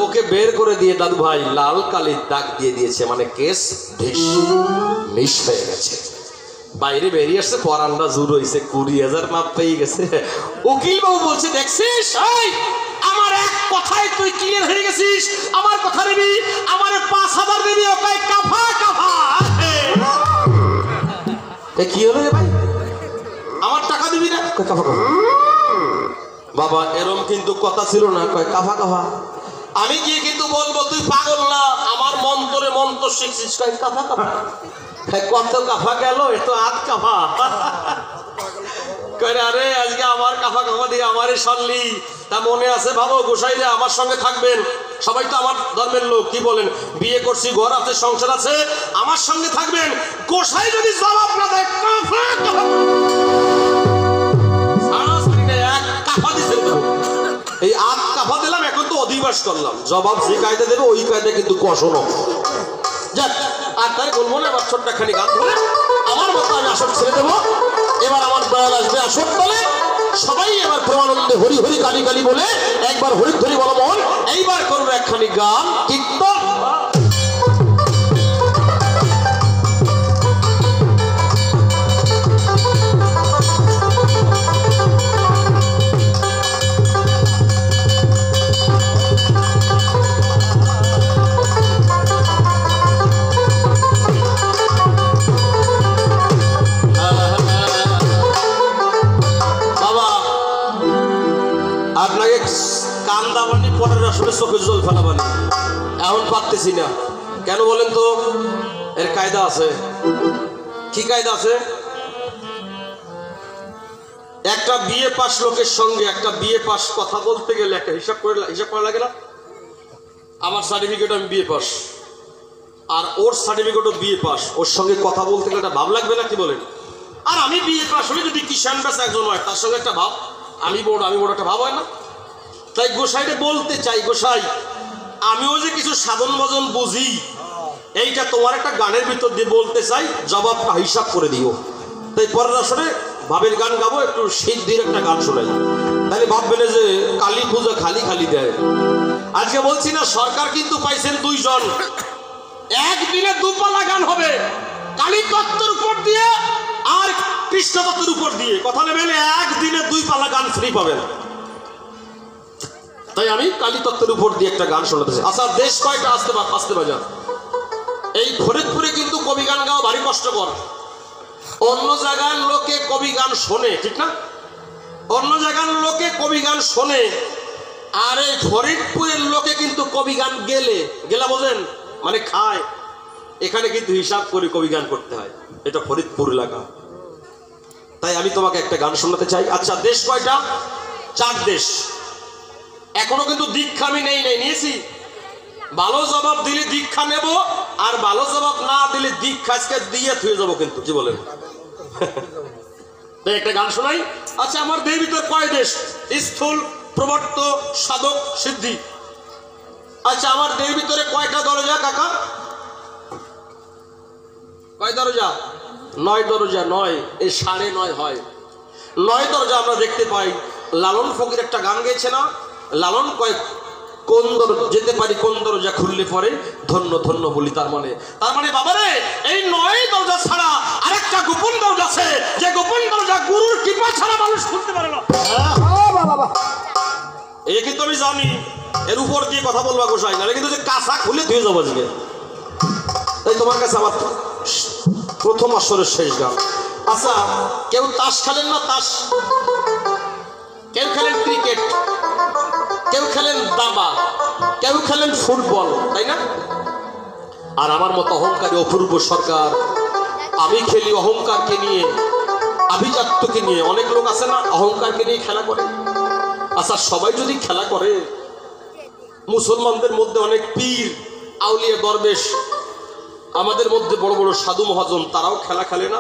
ওকে বের করে দিয়ে দাদু ভাই লাল কালির দাগ দিয়ে দিয়েছে, মানে কেস মিস হয়ে গেছে। বাইরে বেরিয়ে আসছে, পরানটা জোর হয়েছে, 20,000 মাপ পেয়ে গেছে। উকিল বাবু বলছে দেখছিস আমার এক কথায় তুই ক্লিয়ার হয়ে গেছিস, আমার কথা নিবি, আমার 5,000 দিবি। ওকে কাফা কাফা। কি হলো রে ভাই, আমার টাকা দিবি না? কাফা কাফা। বাবা এরম কিন্তু কথা ছিল না, কয় কাফা কাফা। আমি গিয়ে কিন্তু বলবো তুই পাগল না, আমার মন্ত্রে মন্ত্র শিখছিস। কয় কাফা কাফা। কত কাফা গেল, এতো আধ কাফা। আরে আজকে আমার কাফা কাফা দিয়ে আমারে সারলি, তা মনে আছে ভাবো গোসাই রে আমার সঙ্গে থাকবেন, সবাই তো আমার ধর্মের লোক, কি বলেন? বিয়ে করছি, ঘর আছে, সংসার আছে, আমার সঙ্গে থাকবেন। গোসাই যদি জবাব না দেয় কাফা কাফা, এক কাফা দিছে। এই আধ কাফা দিলাম, এখন তো অধিবাস করলাম। জবাব যে কায়দা দেবে ওই কায়দা কিন্তু কষনো। যাক আর তাই বলবো না, এবার ছোট্ট খানি গান ধরে আমার মতো আমি আসর ছেড়ে দেবো। এবার আমার দয়াল আসবে আসর তলে, সবাই এবার প্রেমানন্দে হরি হরি কালী কালী বলে একবার হরি ধরি বলো মন। এইবার করবো একখানি গান কীর্তন। আপনাকে কান্দা বানি পরের আসলে চোখের জল ফেলা বানি এখন পারতেছি না। কেন বলেন তো? এর কায়দা আছে। কি কায়দা আছে? একটা বিএ পাস লোকের সঙ্গে একটা বিএ পাস কথা বলতে গেলে একটা হিসাব করা লাগে না? আমার সার্টিফিকেট আমি বিএ পাস, আর ওর সার্টিফিকেটও বিএ পাস, ওর সঙ্গে কথা বলতে গেলে একটা ভাব লাগবে না? কি বলেন? আর আমি বিএ পাস হলে যদি কিষান ব্যাস একজন হয়, তার সঙ্গে একটা ভাব, আমি বড় একটা ভাব হয় না? তাই গোসাইরে বলতে চাই, গোসাই আমিও যে কিছু সাধন ভজন বুঝি, এইটা তোমার একটা গানের ভিতর দিয়ে বলতে চাই, জবাবটা হিসাব করে দিও। তাই পরের আসরে ভাবের গান গাবো, একটু সিদ্ধির একটা গান শোনাই, তাহলে ভাববেন যে কালী পূজা খালি খালি দেয়। আজকে বলছি না, সরকার কিন্তু পাইছেন 2 জন, একদিনে 2 পালা গান হবে, কালী তত্ত্বের উপর দিয়ে আর কৃষ্ণ তত্ত্বের উপর দিয়ে। কথা নেবেন, একদিনে 2 পালা গান ফ্রি পাবেন। তাই আমি কালী তত্ত্বের উপর দিয়ে একটা গান শোনাতে চাই। আচ্ছা দেশ কয়টা আসতে বাজার? এই ফরিদপুরে কিন্তু কবি গান গাওয়া ভারী কষ্টকর। অন্য জায়গার লোকে কবি গান শোনে, ঠিক না? অন্য জায়গার লোকে কবি গান শোনে, আর এই ফরিদপুরের লোকে কিন্তু কবি গান গেলা বোঝেন, মানে খায়। এখানে কিন্তু হিসাব করে কবি গান করতে হয়, এটা ফরিদপুর এলাকা। তাই আমি তোমাকে একটা গান শোনাতে চাই। আচ্ছা দেশ কয়টা? 4 দেশ। এখনো কিন্তু দীক্ষা আমি নিয়েছি। ভালো জবাব দিলে দীক্ষা নেব, আর ভালো জবাব না দিলে দীক্ষা আজকে দিয়ে থুয়ে যাবো কিন্তু। কি বলেন? তাই একটা গান শোনাই। আচ্ছা আমার দেহের ভিতর কয় দেশ? স্থূল, প্রবর্ত, সাধক, সিদ্ধি। আচ্ছা আমার দেহের ভিতরে কয়টা দরজা কাকা? কয় দরজা? 9 দরজা। 9 এই 9.5 হয়। 9 দরজা আমরা দেখতে পাই। লালন ফকির একটা গান গেয়েছে না, লালন কয় কোন যেতে পারি কোন দরজা খুললে পরে ধন্য ধন্য বলি, তার মানে বাবারে এই 9 দরজা ছাড়া আরেকটা গোপন দরজা আছে, যে গোপন দরজা গুরুর কৃপা ছাড়া মানুষ খুলতে পারে না। এই কিন্তু আমি জানি, এর উপর দিয়ে কথা বলবা গোসাই, না কিন্তু যে কাঁচা খুলে ধুয়ে যাবো আজকে। তাই তোমার কাছে আমার প্রথম আসরের শেষ গান। আচ্ছা, কেউ তাস খেলেন না? তাস কেউ খেলেন, ক্রিকেট কেউ খেলেন, দাবা কেউ খেলেন, ফুটবল, তাই না? আর আমার মতো অহংকারী অপূর্ব সরকার, আমি খেলি অহংকারকে নিয়ে, আভিজাত্যকে নিয়ে। অনেক লোক আছে না অহংকারকে নিয়ে খেলা করে। আচ্ছা, সবাই যদি খেলা করে, মুসলমানদের মধ্যে অনেক পীর আউলিয়া দরবেশ, আমাদের মধ্যে বড় বড় সাধু মহাজন, তারাও খেলা খেলে না?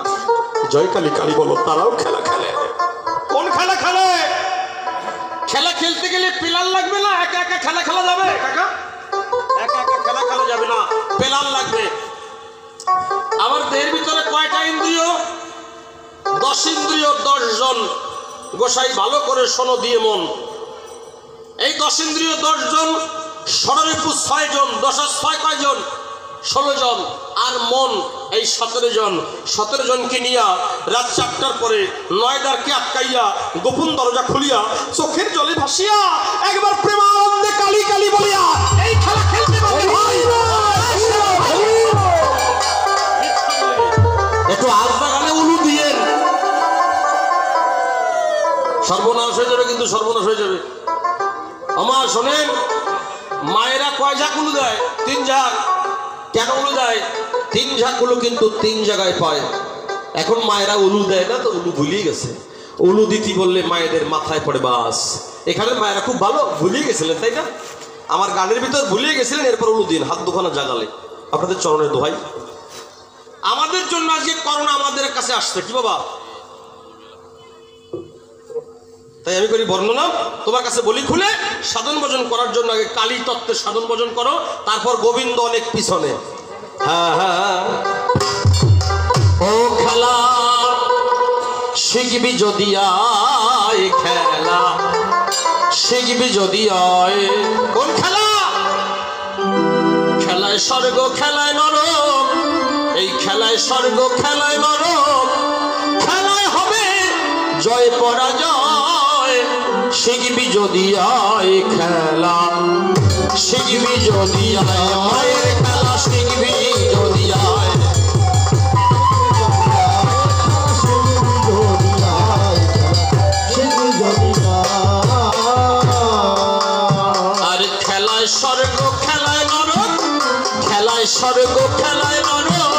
জয় কালী কালী বলো, তারাও খেলা খেলে। কোন খেলা খেলে? খেলা খেলতে গেলে প্লেয়ার লাগবে না? একা একা খেলা খেলা যাবে কাকা? একা একা খেলা খেলা যাবে না, প্লেয়ার লাগবে। আমার দেহের ভিতরে কয়টা ইন্দ্রিয়? 10 ইন্দ্রিয়, 10 জন। গোসাই ভালো করে শোনো দিয়ে মন। এই 10 ইন্দ্রিয় 10 জন, ষড়রিপু 6 জন, 10 আর 6 কয়জন? 16 জন। আর মন এই 17 জন। 17 জনকে নিয়া রাত 4টার পরে 9 দ্বারকে আটকাইয়া গোপন দরজা খুলিয়া চোখের জলে ভাসিয়া একবার প্রেমানন্দে কালী কালী বলিয়া এই খেলা খেলতে পারে ভাই। একটু আলতা গানে উলু দিয়ে সর্বনাশ হয়ে যাবে, কিন্তু সর্বনাশ হয়ে যাবে। আমার শোনেন, মায়েরা কয় ঝাঁক উলু দেয়? 3 ঝাঁক। কেন উলু দেয়? 3 ঝাঁক উলু কিন্তু 3 জায়গায় পায়। এখন মায়েরা উলু দেয় না, তো উলু ভুলিয়ে গেছে। উলু দিতি বললে মায়েদের মাথায় পড়ে বাস। এখানে মায়েরা খুব ভালো ভুলিয়ে গেছিলেন, তাই না? আমার গানের ভিতর ভুলিয়ে গেছিলেন, এরপর উলু দিন, হাত দুখানা জাগালে। আপনাদের চরণের দোহাই, আমাদের জন্য আজকে করোনা আমাদের কাছে আসছে কি বাবা? তাই আমি করি বর্ণনা, তোমার কাছে বলি খুলে। সাধন ভজন করার জন্য আগে কালী তত্ত্বের সাধন ভজন করো, তারপর গোবিন্দ অনেক পিছনে। হ্যাঁ হ্যাঁ, ও খেলা শিখবি যদি আয়, খেলা শিখবি যদি আয়। কোন খেলা? খেলায় স্বর্গ খেলায় নরক, এই খেলায় স্বর্গ খেলায় নরক, খেলায় হবে জয় পরাজয়। শিখবি যদি আয় খেলা, শিখবি যদি আয়, মায়ের খেলা শিখবি যদি আয়। আর খেলায় স্বর্গ খেলায় নরক, খেলায় স্বর্গ খেলায় নরক,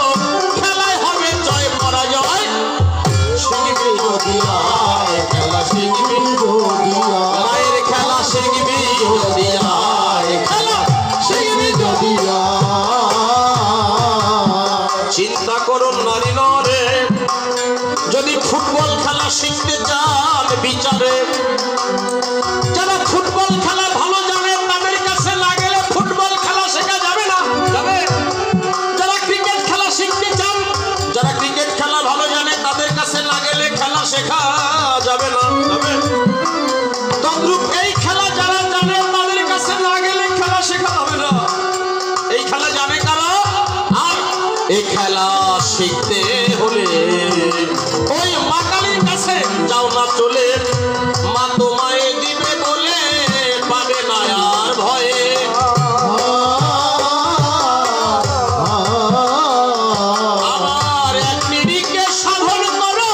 খেলায় হবে জয় পরাজয়। শিখবি যদি আয় খেলা, শিখবি যদি আয়, মায়ের খেলা শিখবি যদি আয়, খেলা শিখবি যদি আয়। চিন্তা করুন নারী নরে, যদি ফুটবল খেলা শিখতে চান বিচারে, যারা ফুটবল খেলা ভালো জানে তাদের কাছে না গেলে ফুটবল খেলা শেখা যাবে না, যাবে? যারা ক্রিকেট খেলা শিখতে চান, যারা ক্রিকেট খেলা ভালো জানে তাদের কাছে না গেলে খেলা শেখা যাবে না, যাবে? তদ্রূপ এই খেলা যারা জানে তাদের কাছে না গেলে খেলা শেখা হবে না। এই খেলা জানে কারা? আর এই খেলা শিখতে হলে ওই মা কালীর কাছে যাও না চলে, মা তোমায় দিবে বলে পাবে না আর ভয়ে। আবার এক নিরিখে সাধন করো,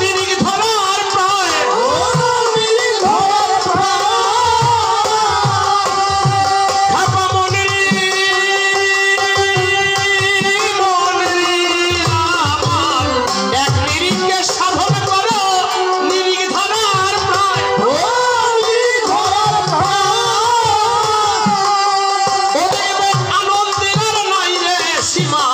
নিরিখ ধরার প্রায়, খাপা মনে আমার, এক নিরিখে সাধন করো, নিরিখ ধরার প্রায়। ও দেবে আনন্দের আর নাই রে সীমা,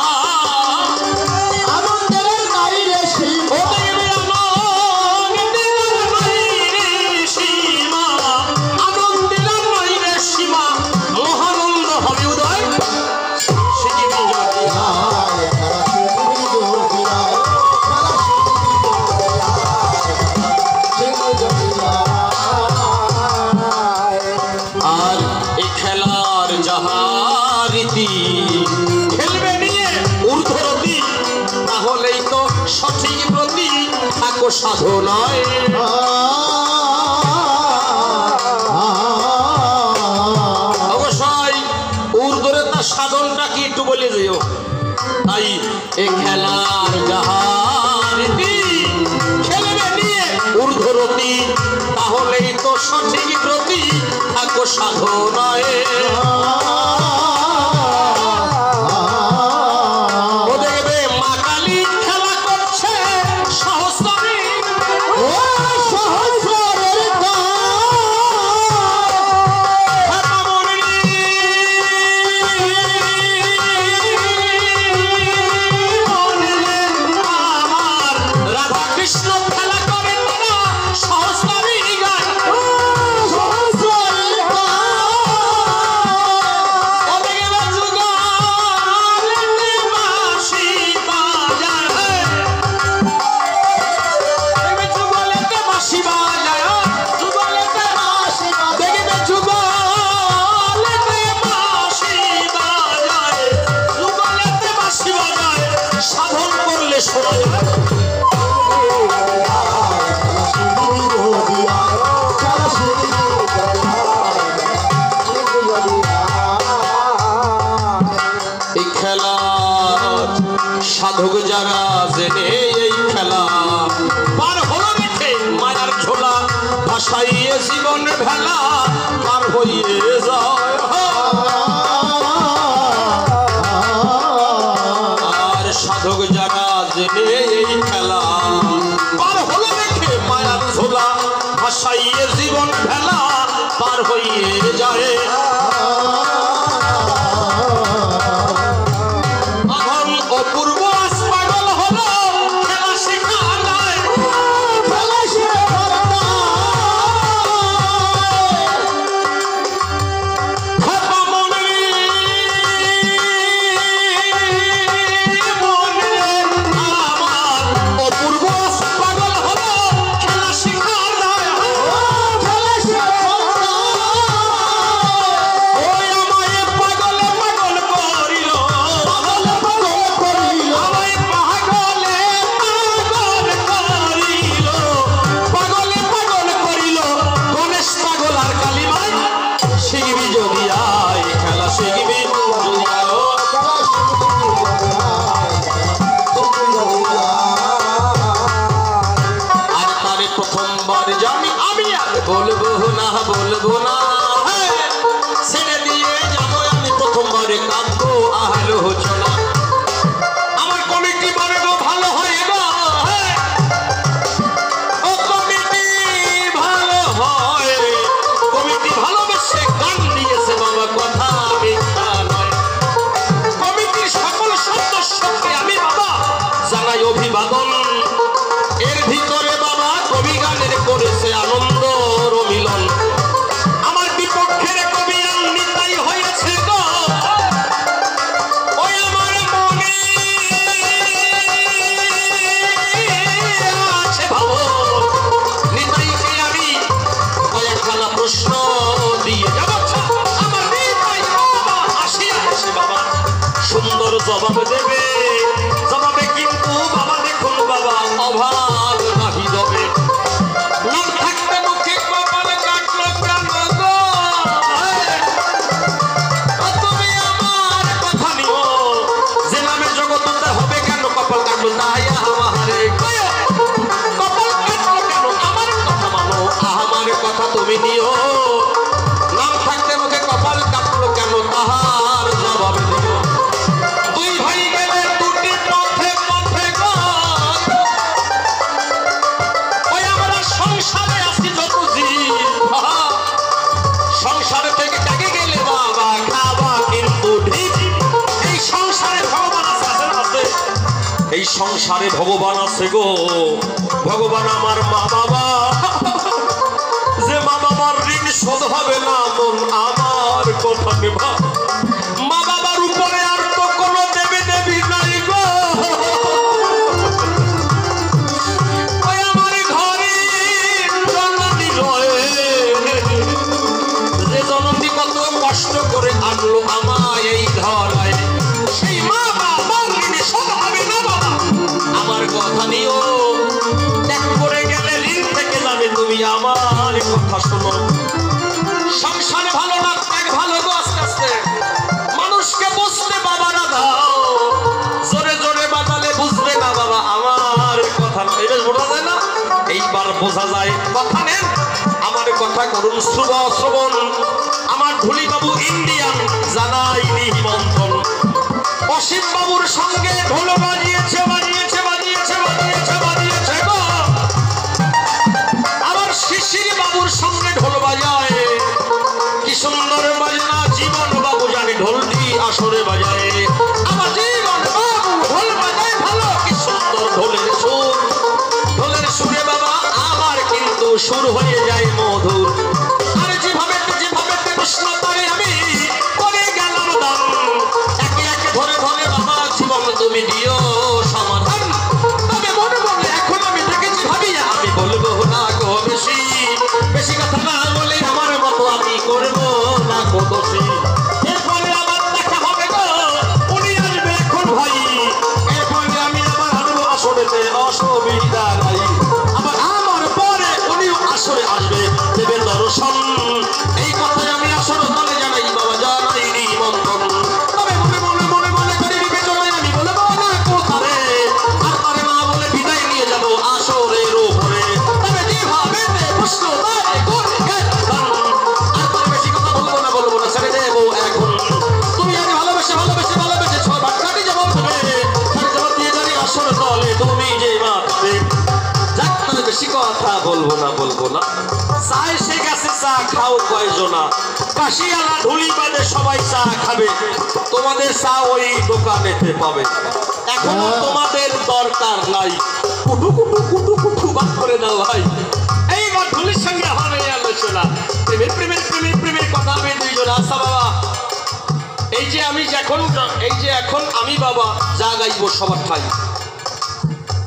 আনন্দের আর নাই রে সীমা, ও দেবে আনন্দের আর নাই রে সীমা, আনন্দের আর নাই রে সীমা, মহানন্দ হবে উদয়। শিখিবি যদি আয় খেলা, শিখিবি যদি আয়, খেলা শিখিবি যদি আয়, শিখিবি যদি আয়। রীতি খেলবে নিয়ে ঊর্ধ্বরতি তাহলেই তো সঠিক প্রতি থাকো সাধনায় অবশ্যই ঊর্ধ্বরে তার সাধনটা কি একটু বলে দিও তাই এ খেলার যাহারীতি খেলবে নিয়ে ঊর্ধ্বরতি তাহলেই তো সঠিক প্রতি থাকো সাধনায় ও দেখবে মা কালী খেলা করছে সহস্রী সাধক যারা জেনে এই খেলা পার হলো রেখে মায়ার ঝোলা ভাসাইয়ে জীবন ভেলা পার হইয়ে যায় আর সাধক যারা জেনে এই খেলা পার হলো রেখে মায়ার ঝোলা ভাসাইয়ে জীবন ভেলা পার হইয়ে যায় অপূর্ব পাগল হলো খেলা শেখা নাই খেলা শেখা মনে আমার অপূর্ব পাগল হলো খেলা শেখা নাই খেলা শেখা ওই আমায় পাগলে পাগল করিল বলবো না ছেড়ে দিয়ে যাবো আমি প্রথমবারে কাঁদবো আলোচনা আমার কমিটি বলে গো ভালো হয় গো ও কমিটি ভালো হয় কমিটি ভালোবেসে গান দিয়েছে বাবা কথা মিথ্যা নয় কমিটির সকল সদস্যকে আমি বাবা জানাই অভিবাদন এর ভিতরে বাবা কবি গানের করেছে আনন্দ মিলন আমার বিপক্ষের কবি নিতাই হয়েছে গো ওই আমার মনে আছে ভাবো নিতাইকে আমি কয়েকখানা প্রশ্ন দিয়ে যাব আমার নিতাই বাবা আসিয়া আছে বাবা সুন্দর জবাব দেবে জবাবে কিন্তু বাবা দেখুন বাবা অভাব নাহি দেবে নাম থাকতে মুখে কপাল কাটলো কেন গো তুমি আমার কথা নিও যে নামে জগতে হবে কেন কপাল কাটলো তাই আমারে কপাল কাটলো কেন আমার কথা মানো আমার কথা তুমি নিও নাম থাকতে মুখে কপাল কাটলো কেন তাহার জবাব দিও দুই ভাই গেলে দুটি পথে পথে গো ওই আমরা সংসারে আছি যত জীব সংসারে থেকে ডাকে গেলে বাবা খাবা কিন্তু ঠিক এই সংসারে ভগবান আছে এই সংসারে ভগবান আছে গো ভগবান আমার মা বাবা যে মা বাবার ঋণ শোধ হবে না মন আমার কথা নেবা মা বাবার উপরে আর তো কোনো দেবী দেবী নাই গো ওই আমার ঘরে জননী রয়ে যে জননী কত কষ্ট করে আনলো আমায় এই ঘর সেই মা বাবা ঋণে শোধ হবে না বাবা। আমার কথা নিও, ত্যাগ করে গেলে ঋণ থেকে যাবে। তুমি আমার কথা শোনো, সংসার ভালো না, ত্যাগ ভালো গো। আস্তে আস্তে মানুষকে বুঝতে বাবারা দাও, জোরে জোরে বাজালে বুঝবে না বাবা আমার কথা। এটা বোঝা যায় না, এইবার বোঝা যায়। কথা নেন, আমার কথা করুন শ্রবণ। আমার ঢুলি বাবু ইন্ডিয়ান জানাইনি নিমন্ত্রণ। অসীম বাবুর সঙ্গে ঢোল বাজিয়েছে বাজিয়েছে বাজিয়েছে বাজিয়েছে বাজিয়েছে গো। আবার শিশির বাবুর সঙ্গে ঢোল বাজায়, কি সুন্দর বাজনা। জীবন বাবু জানে ঢোলটি আসরে বাজায়। আমার জীবন বাবু ঢোল বাজায় ভালো, কি সুন্দর ঢোলের সুর। ঢোলের সুরে বাবা আমার কিন্তু সুর হয়ে যায় মধুর। আর যেভাবে যেভাবে কৃষ্ণ তারে আমি করে গেলাম দান, একে একে ধরে ধরে বাবা জীবন তুমি দিও সমাধান। তবে মনে মনে এখন আমি দেখেছি ভাবিয়া, আমি বলবো না গো বেশি বেশি কথা না বলে আমার মতো আমি করবো না গো দোষী। এরপরে আবার দেখা হবে গো, উনি আসবে এখন ভাই। এরপরে আমি আবার আনবো আসরেতে, অসুবিধা নাই। আবার আমার পরে উনিও আসরে আসবে, দেবে দর্শন। এই কথাই আমি আসর দলে জানাই বাবা, জানাই নিমন্ত্রণ। তবে মনে মনে মনে মনে করে বিবেচনায় আমি বলবো না কোথারে, আর পারে না বলে বিদায় নিয়ে যাবো আসরের উপরে। তবে যেভাবে প্রশ্ন তারে করে গেলাম, আর পরে বেশি কথা বলবো না ছেড়ে দেবো এখন। তুমি আমি ভালোবেসে ভালোবেসে ভালোবেসে ছবার কাটি যাবো তবে ছাড়ে যাবো দিয়ে জানি আসর দলে তুমি যে মাত্রে। যাক, তাহলে বেশি কথা বলবো না। চায় সে গেছে, চা খাও কয়জনা। কাশিয়ালা ঢুলি বাদে সবাই চা খাবে, তোমাদের চা ওই দোকানেতে পাবে। এখন তোমাদের দরকার নাই, কুটু কুটু কুটু কুটু বাদ করে দাও ভাই। এইবার ঢুলির সঙ্গে হবে আলোচনা, প্রেমের প্রেমের প্রেমের প্রেমের কথা হবে দুইজন। আচ্ছা বাবা, এই যে এখন আমি বাবা যা গাইবো সবার ঠাই,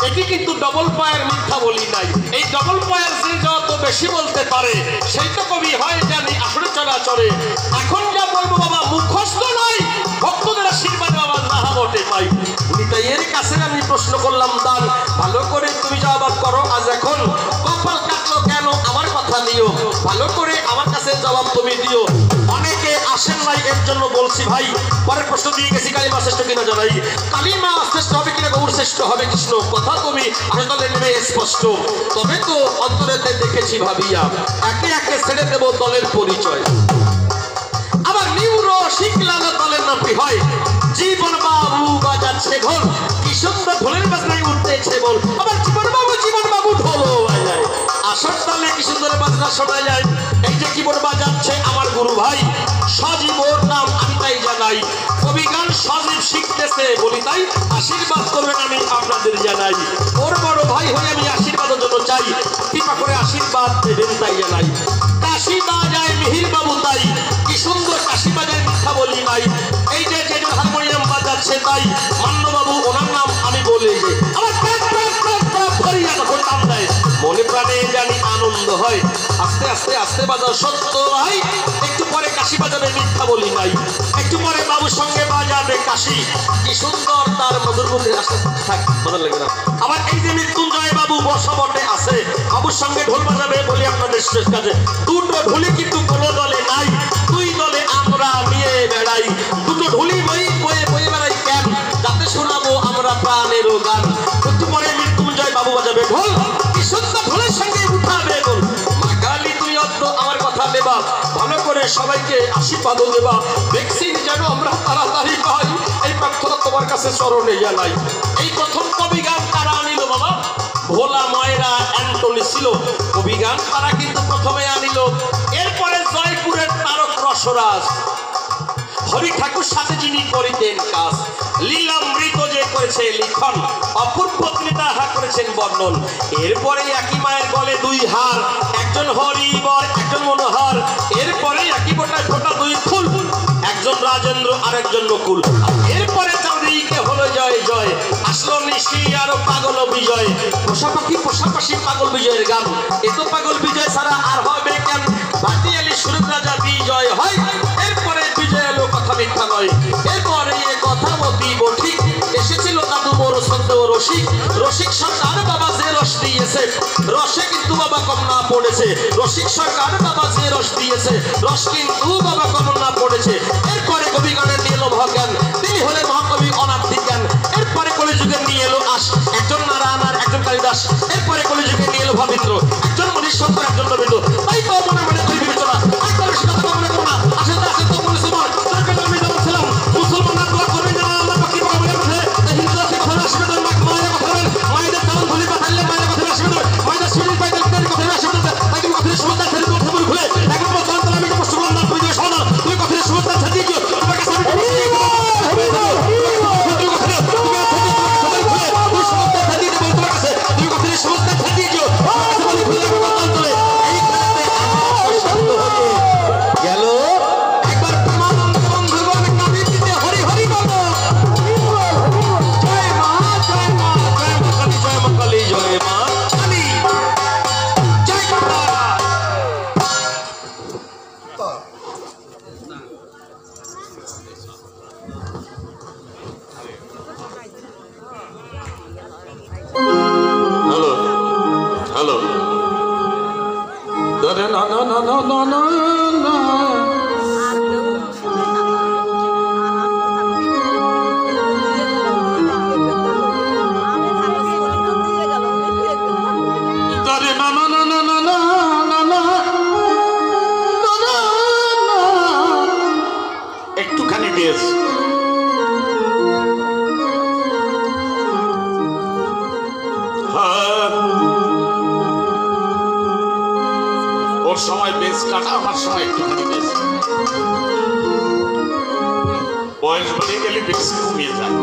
এটি কিন্তু ডবল পায়ের মিথ্যা বলি নাই। এই ডবল পায়ের যে যত বেশি বলতে পারে সেই তো কবি হয় জানি আসলে চলাচলে। এখন যা বলবো বাবা মুখস্থ নয়, ভক্তদের আশীর্বাদ বাবা নাহা বটে পাই। তাই এর কাছে আমি প্রশ্ন করলাম দান, ভালো করে তুমি জবাব করো। আজ এখন কপাল কাটলো কেন আমার কথা নিও, ভালো করে আমার কাছে জবাব তুমি দিও। অনেকে আসেন নাই এর জন্য বলছি ভাই। পরের প্রশ্ন দিয়ে গেছি, কালিমা শ্রেষ্ঠ কিনা জানাই। কালিমা শ্রেষ্ঠ হবে কিনা গৌর শ্রেষ্ঠ হবে কৃষ্ণ, কথা তুমি আসলে নেবে স্পষ্ট। তবে তো অন্তরেতে দেখেছি ভাবিয়া, একে একে ছেড়ে দেব দলের পরিচয়। আবার নিউরো শিখলাম দলের নামটি হয় জীবন বাবু বাজাচ্ছে ঢোল, কি সুন্দর ঢোলের বাজনায় উঠতেছে বল। আবার জীবন বাবু ঢোলও বাজায়, আসর তালে কি সুন্দর বাজনা শোনা যায়। এই যে কিবোর্ড বাজাচ্ছে আমার গুরু ভাই সজীব, ওর নাম আমি তাই জানাই। কবি গান সজীব শিখতেছে বলি তাই আশীর্বাদ করবেন আমি আপনাদের জানাই। ওর বড় ভাই হয়ে আমি আশীর্বাদের জন্য চাই, কৃপা করে আশীর্বাদ দেবেন তাই জানাই। কাশি বাজায় মিহির বাবু তাই, কি সুন্দর কাশি বাজায় মিথ্যা বলি নাই। এই যে যেজন হারমোনিয়াম বাজাচ্ছে তাই মান্যবাবু, ওনার নাম আমি বলে যে আমার মনে প্রাণে জানি আনন্দ হয়। আস্তে আস্তে আস্তে বাজাও সত্য ভাই, একটু পরে কাশি বাজাবে মিথ্যা বলি নাই। একটু পরে বাবুর সঙ্গে বাজাবে কাশি, কি সুন্দর তার মধুর মুখে আসতে থাক মজা লাগে না। আবার এই যে মৃত্যুঞ্জয় বাবু বসবটে আছে, বাবুর সঙ্গে ঢোল বাজাবে বলি আপনাদের শেষ কাজে। দুটো ঢুলি কিন্তু কোনো দলে নাই, দুই দলে আমরা নিয়ে বেড়াই। দুটো ঢুলি বয়ে বয়ে বেড়াই কেন, যাতে শোনাবো আমরা প্রাণেরও গান। একটু পরে মৃত্যুঞ্জয় বাবু বাজাবে ঢোল, কি সুন্দর ঢোলের সঙ্গে উঠাবে গোল। মা কালী তুমি অত আমার কথা নেবা, ভালো করে সবাইকে আশীর্বাদ দেবা। ভ্যাকসিন যেন আমরা তাড়াতাড়ি পাই, এই প্রার্থনা তোমার কাছে চরণে জানাই। এই প্রথম কবি গান কারা আনিল বাবা? ভোলা ময়রা অ্যান্টনি ছিল কবি গান, তারা কিন্তু প্রথমে আনিল। এরপরে জয়পুরের তারক রসরাজ হরি ঠাকুর সাথে যিনি করিতেন কাজ, লীলামৃত যে করেছে লিখন, অপূর্ব তাহা করেছেন বর্ণন। এরপরে একই মায়ের গলে দুই হার, একজন হরিবর একজন মনোহর। এরপরে একই বোটায় ফোটা দুই ফুল, একজন রাজেন্দ্র আর একজন নকুল। এরপরে চাঁদিকে হলো জয় জয়, আসলো নিশি আর পাগল বিজয়। পোষাপাশি পাগল বিজয়ের গান, এত পাগল বিজয় ছাড়া আর হবে কেন? ভাটিয়ালি সুরত রাজা বিজয় হয়, এরপরে বিজয় এলো কথা মিথ্যা নয়। এরপরে এ কথা মতি রসিক রসিক সরকার বাবা যে রস দিয়েছে রসে কিন্তু বাবা কম না পড়েছে রসিক সরকার বাবা যে রস দিয়েছে রস কিন্তু বাবা কম না পড়েছে এরপরে কবি গানের নিয়ে এলো ভজ্ঞান তিনি হলেন মহাকবি অনার্থিক জ্ঞান এরপরে কলিযুগের নিয়ে এলো আস একজন নারায়ণ আর একজন কালিদাস এরপরে কলিযুগের নিয়ে এলো ভাবিন্দ্র একজন মনীষশঙ্কর একজন রবীন্দ্র তাই তো মনে মনে করি বিবেচনা তাই তো রসিকতা মনে করো না আসলে আসে তো মুসলমান তারপরে আমি যখন ছিলাম মুসলমান না দোয়া করবেন যেন আল্লাহ পাকের বাবার মধ্যে হিন্দু আছে কথা আসবে না মায়ের কথা বলেন মায়েদের তেমন ধুলি পাঠালে মায়ের কথা আসবে না মায়েদের শরীর পাইতে কথা আসবে না তাই তুমি কথা সমস্যা ছেড়ে কথা বলে খুলে এখন বলতাম তাহলে আমি তো কষ্ট করলাম না তুমি যে শোনো তুমি কথা সমস্যা ছেড়ে দিও তোমার কাছে আমি Hello. No. একটুখানি বেশ ওর সময় বেশ কাটা আমার সময় একটুখানি বেশ বয়স বেড়ে গেলে বেশ কমিয়ে যায়